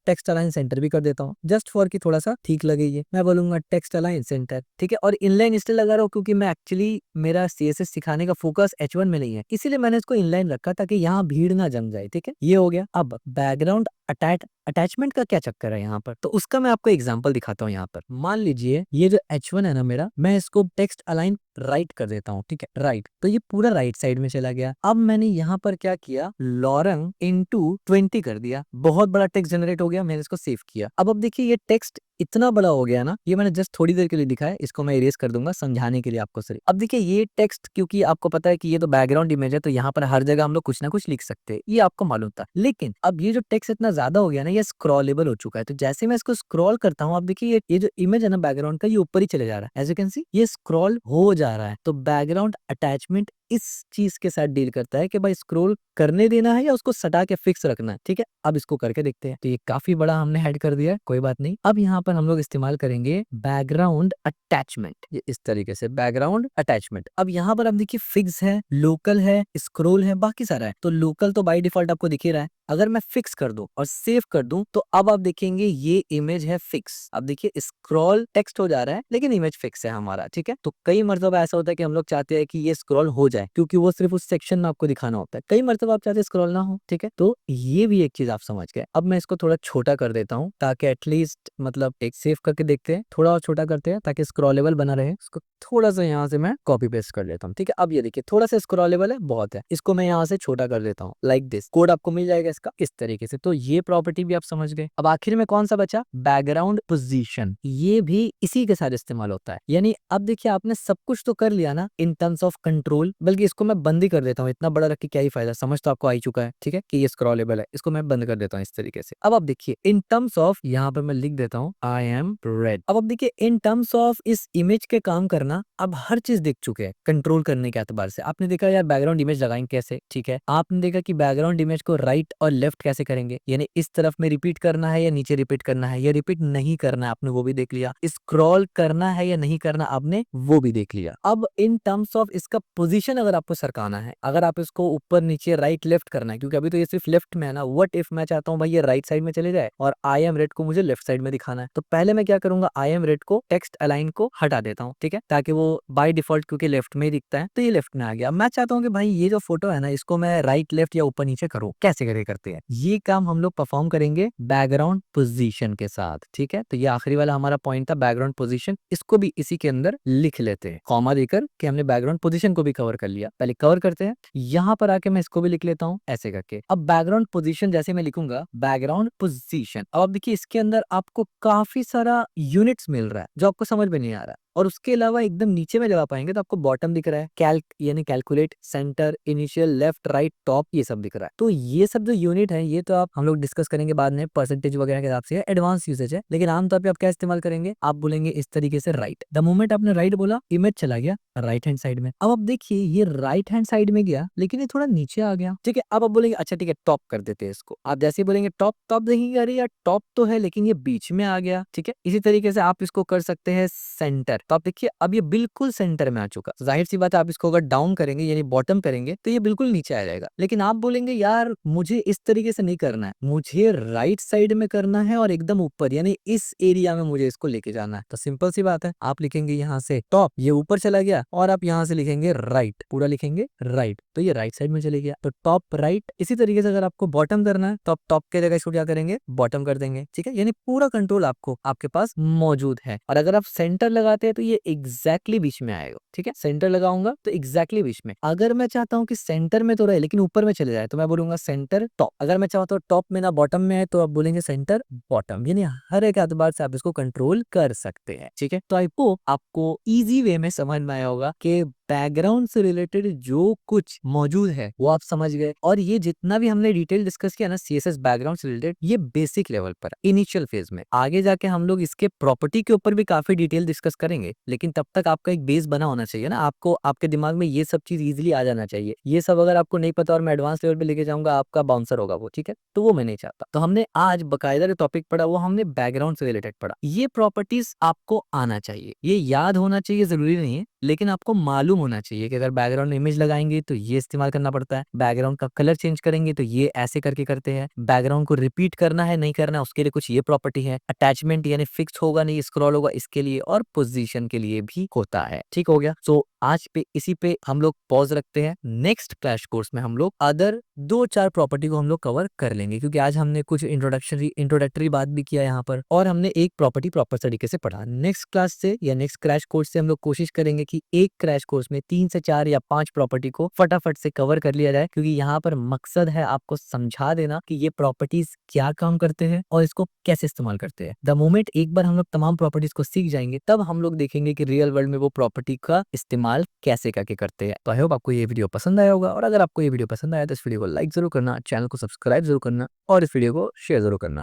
टेक्स्ट अलाइन सेंटर भी कर देता हूँ, जस्ट फॉर की थोड़ा सा ठीक लगे। ये मैं बोलूंगा टेक्स्ट अलाइन सेंटर। ठीक है, और इनलाइन इसलिए लगा रहा हूँ क्योंकि मैं एक्चुअली मेरा सीएसएस सिखाने का फोकस H1 में नहीं है, इसीलिए मैंने इसको इनलाइन रखा ताकि यहाँ भीड़ ना जम जाए। ठीक है, ये हो गया। अब बैकग्राउंड अटैचमेंट का क्या चक्कर है यहाँ पर, तो उसका मैं आपको एग्जांपल दिखाता हूँ। यहाँ पर मान लीजिए ये जो H1 है ना मेरा, मैं इसको टेक्स्ट अलाइन राइट कर देता हूँ। ठीक है, राइट, तो ये पूरा राइट साइड में चला गया। अब मैंने यहाँ पर क्या किया, लॉरंग इंटू 20 कर दिया, बहुत बड़ा टेक्स्ट जनरेट हो गया। मैंने इसको सेव किया। अब देखिए ये टेक्स्ट इतना बड़ा हो गया ना, ये मैंने जस्ट थोड़ी देर के लिए दिखा है, इसको मैं इरेज कर दूंगा समझाने के लिए आपको सिर्फ। अब देखिए ये टेक्स्ट, क्योंकि आपको पता है कि ये तो बैकग्राउंड इमेज है, तो यहाँ पर हर जगह हम लोग कुछ ना कुछ लिख सकते हैं, ये आपको मालूम था। लेकिन अब ये जो टेक्स्ट इतना ज्यादा हो गया ना, ये स्क्रॉलेबल हो चुका है। तो जैसे मैं इसको स्क्रॉल करता हूँ, आप देखिए ये जो इमेज है ना बैकग्राउंड का, ये ऊपर ही चले जा रहा है। एज यू कैन सी ये स्क्रॉल हो जा रहा है। तो बैकग्राउंड अटैचमेंट इस चीज के साथ डील करता है कि भाई स्क्रॉल करने देना है या उसको सटा के फिक्स रखना है। ठीक है, अब इसको करके देखते हैं। तो ये काफी बड़ा हमने ऐड कर दिया है, कोई बात नहीं। अब यहाँ पर हम लोग इस्तेमाल करेंगे बैकग्राउंड अटैचमेंट, ये इस तरीके से बैकग्राउंड अटैचमेंट। अब यहाँ पर आप देखिए फिक्स है, लोकल है, स्क्रॉल है, बाकी सारा है। तो लोकल तो बाय डिफॉल्ट आपको दिख ही रहा है। अगर मैं फिक्स कर दूं और सेव कर दूं, तो अब आप देखेंगे ये इमेज है फिक्स। अब देखिए स्क्रॉल टेक्स्ट हो जा रहा है लेकिन इमेज फिक्स है हमारा। ठीक है, तो कई मर्तबा ऐसा होता है कि हम लोग चाहते हैं कि ये स्क्रॉल हो जाए, क्योंकि वो सिर्फ उस सेक्शन में आपको दिखाना होता है। कई मर्तबा आप चाहते हैं स्क्रॉल ना हो। ठीक है, तो ये भी एक चीज आप समझ गए। अब मैं इसको थोड़ा छोटा कर देता हूँ, ताकि एटलीस्ट मतलब एक सेव करके देखते हैं, थोड़ा और छोटा करते हैं ताकि स्क्रॉलेबल बना रहे। इसको थोड़ा सा यहाँ से मैं कॉपी पेस्ट कर लेता हूँ। ठीक है, अब ये देखिए थोड़ा सा स्क्रॉलेबल है, बहुत है। इसको मैं यहाँ से छोटा कर देता हूँ, लाइक दिस। कोड आपको मिल जाएगा इसका इस तरीके से। तो ये प्रॉपर्टी भी आप समझ गए। अब आखिर में कौन सा बचा, बैकग्राउंड पोजीशन। ये भी इसी के साथ इस्तेमाल होता है। यानी अब देखिए आपने सब कुछ तो कर लिया ना इन टर्म्स ऑफ कंट्रोल, बल्कि इसको मैं बंद ही कर देता हूँ। इतना बड़ा रख के क्या ही फायदा, समझ तो आपको आ ही चुका है। ठीक है, कि ये स्क्रॉलेबल है, इसको मैं बंद कर देता हूँ इस तरीके से। अब आप देखिए इन टर्म्स ऑफ, यहाँ पर मैं लिख देता हूँ आई एम रेड। अब आप देखिए इन टर्म्स ऑफ इस इमेज के काम करना, अब हर चीज देख चुके हैं कंट्रोल करने के एतबार से। आपने देखा यार बैकग्राउंड इमेज लगाएंगे कैसे। ठीक है, आपने देखा कि बैकग्राउंड इमेज को राइट और लेफ्ट कैसे करेंगे, यानी इस तरफ में रिपीट करना है या नीचे रिपीट करना है, या रिपीट नहीं करना है, आपने वो भी देख लिया। स्क्रॉल करना है या नहीं करना, आपने वो भी देख लिया। अब इन टर्म्स ऑफ इसका पोजीशन अगर आपको सरकाना है, अगर आप इसको ऊपर नीचे राइट लेफ्ट करना है, क्योंकि अभी तो ये सिर्फ लेफ्ट में है ना। व्हाट इफ मैं चाहता हूँ भाई ये राइट साइड में चले जाए और आई एम रेड को मुझे लेफ्ट साइड में दिखाना है, तो पहले मैं क्या करूंगा, आई एम रेड को टेक्स्ट अलाइन को हटा देता हूँ। ठीक है, ताकि वो बाय डिफॉल्ट क्योंकि लेफ्ट में ही दिखता है, तो ये लेफ्ट में आ गया। मैं चाहता हूँ कि भाई ये जो फोटो है ना, इसको मैं राइट लेफ्ट या ऊपर नीचे करूँ, कैसे करते हैं ये काम हम लोग परफॉर्म करेंगे बैकग्राउंड पोजीशन के साथ। ठीक है, तो ये आखिरी वाला हमारा पॉइंट था बैकग्राउंड पोजीशन। इसको भी इसी के अंदर लिख लेते हैं कॉमा देकर कि हमने बैकग्राउंड पोजीशन को भी कवर कर लिया। पहले कवर करते हैं, यहाँ पर आके मैं इसको भी लिख लेता हूँ ऐसे करके। अब बैकग्राउंड पोजीशन जैसे मैं लिखूंगा बैकग्राउंड पोजीशन, अब देखिए इसके अंदर आपको काफी सारा यूनिट्स मिल रहा है जो आपको समझ में नहीं आ रहा। और उसके अलावा एकदम नीचे में जब आप आएंगे तो आपको बॉटम दिख रहा है, कैल्क यानी calculate, centre, initial, left, right, top, ये सब दिख रहा है। तो ये सब जो यूनिट है ये तो आप हम लोग डिस्कस करेंगे बाद में, परसेंटेज वगैरह के हिसाब से एडवांस यूसेज है, लेकिन आमतौर पे आप क्या इस्तेमाल करेंगे, आप बोलेंगे इस तरीके से राइट। द मोमेंट आपने राइट बोला, इमेज चला गया राइट हैंड साइड में। अब आप देखिए ये राइट हैंड साइड में गया लेकिन ये थोड़ा नीचे आ गया, ठीक है। अब आप बोलेंगे अच्छा ठीक है टॉप कर देते हैं इसको। आप जैसे ही बोलेंगे टॉप, टॉप देखेंगे अरे यार टॉप तो है लेकिन ये बीच में आ गया, ठीक है। इसी तरीके से आप इसको कर सकते हैं सेंटर। तो आप देखिए अब ये बिल्कुल सेंटर में आ चुका। जाहिर सी बात है आप इसको अगर डाउन करेंगे यानी बॉटम करेंगे तो ये बिल्कुल नीचे आ जाएगा। लेकिन आप बोलेंगे यार मुझे इस तरीके से नहीं करना है, मुझे राइट साइड में करना है और एकदम ऊपर यानी इस एरिया में मुझे इसको लेके जाना है। तो सिंपल सी बात है, आप लिखेंगे यहाँ से टॉप, ये ऊपर चला गया, और आप यहाँ से लिखेंगे राइट, पूरा लिखेंगे राइट, तो ये राइट साइड में चले गया। तो टॉप राइट। इसी तरीके से अगर आपको बॉटम करना है तो आप टॉप के जगह इसको क्या करेंगे, बॉटम कर देंगे, ठीक है। यानी पूरा कंट्रोल आपको आपके पास मौजूद है। और अगर आप सेंटर लगाते हैं तो ये एग्जैक्टली बीच में आएगा, ठीक है। सेंटर लगाऊंगा तो एग्जैक्टली बीच में। अगर मैं चाहता हूँ कि सेंटर में तो रहे लेकिन ऊपर में चले जाए तो मैं बोलूंगा सेंटर टॉप। अगर मैं चाहता हूँ टॉप में ना बॉटम में है तो आप बोलेंगे सेंटर बॉटम। यानी हर एक एतबार से आप इसको कंट्रोल कर सकते हैं, ठीक है। तो आई होप आपको इजी वे में समझ में आया होगा कि बैकग्राउंड से रिलेटेड जो कुछ मौजूद है वो आप समझ गए। और ये जितना भी हमने डिटेल डिस्कस किया ना सीएसएस बैकग्राउंड से रिलेटेड, ये बेसिक लेवल पर इनिशियल फेज में। आगे जाके हम लोग इसके प्रॉपर्टी के ऊपर भी काफी डिटेल डिस्कस करेंगे, लेकिन तब तक आपका एक बेस बना होना चाहिए ना। आपको आपके दिमाग में ये सब चीज इजीली आ जाना चाहिए। ये सब अगर आपको नहीं पता और मैं एडवांस लेवल पे लेके जाऊंगा आपका बाउंसर होगा वो, ठीक है। तो वो मैं नहीं चाहता। तो हमने आज बकायदा जो टॉपिक पढ़ा वो हमने बैकग्राउंड से रिलेटेड पढ़ा। ये प्रॉपर्टीज आपको आना चाहिए, ये याद होना चाहिए जरूरी नहीं है, लेकिन आपको मालूम होना चाहिए कि अगर बैकग्राउंड में इमेज लगाएंगे तो ये इस्तेमाल करना पड़ता है, बैकग्राउंड का कलर चेंज करेंगे तो ये ऐसे करके करते हैं, बैकग्राउंड को रिपीट करना है नहीं करना है उसके लिए कुछ ये प्रॉपर्टी है, अटैचमेंट यानी फिक्स होगा नहीं स्क्रॉल होगा इसके लिए, और पोजीशन के लिए भी होता है। ठीक हो गया। सो आज पे इसी पे हम लोग पॉज रखते हैं। नेक्स्ट क्रैश कोर्स में हम लोग अदर 2-4 प्रॉपर्टी को हम लोग कवर कर लेंगे, क्योंकि आज हमने कुछ इंट्रोडक्टरी बात भी किया यहाँ पर, और हमने एक प्रॉपर्टी प्रॉपर तरीके से पढ़ा। नेक्स्ट क्लास से या नेक्स्ट क्रैश कोर्स से हम लोग कोशिश करेंगे कि एक क्रैश कोर्स में 3 से 4 या 5 प्रॉपर्टी को फटाफट से कवर कर लिया जाए, क्योंकि यहाँ पर मकसद है आपको समझा देना कि ये प्रॉपर्टीज क्या काम करते हैं और इसको कैसे इस्तेमाल करते हैं। द मोमेंट एक बार हम लोग तमाम प्रॉपर्टीज को सीख जाएंगे तब हम लोग देखेंगे कि रियल वर्ल्ड में वो प्रॉपर्टी का इस्तेमाल कैसे करके करते हैं। तो आई होप आपको ये वीडियो पसंद आया होगा, और अगर आपको ये वीडियो पसंद आया तो इस वीडियो को लाइक जरूर करना, चैनल को सब्सक्राइब जरूर करना और इस वीडियो को शेयर जरूर करना।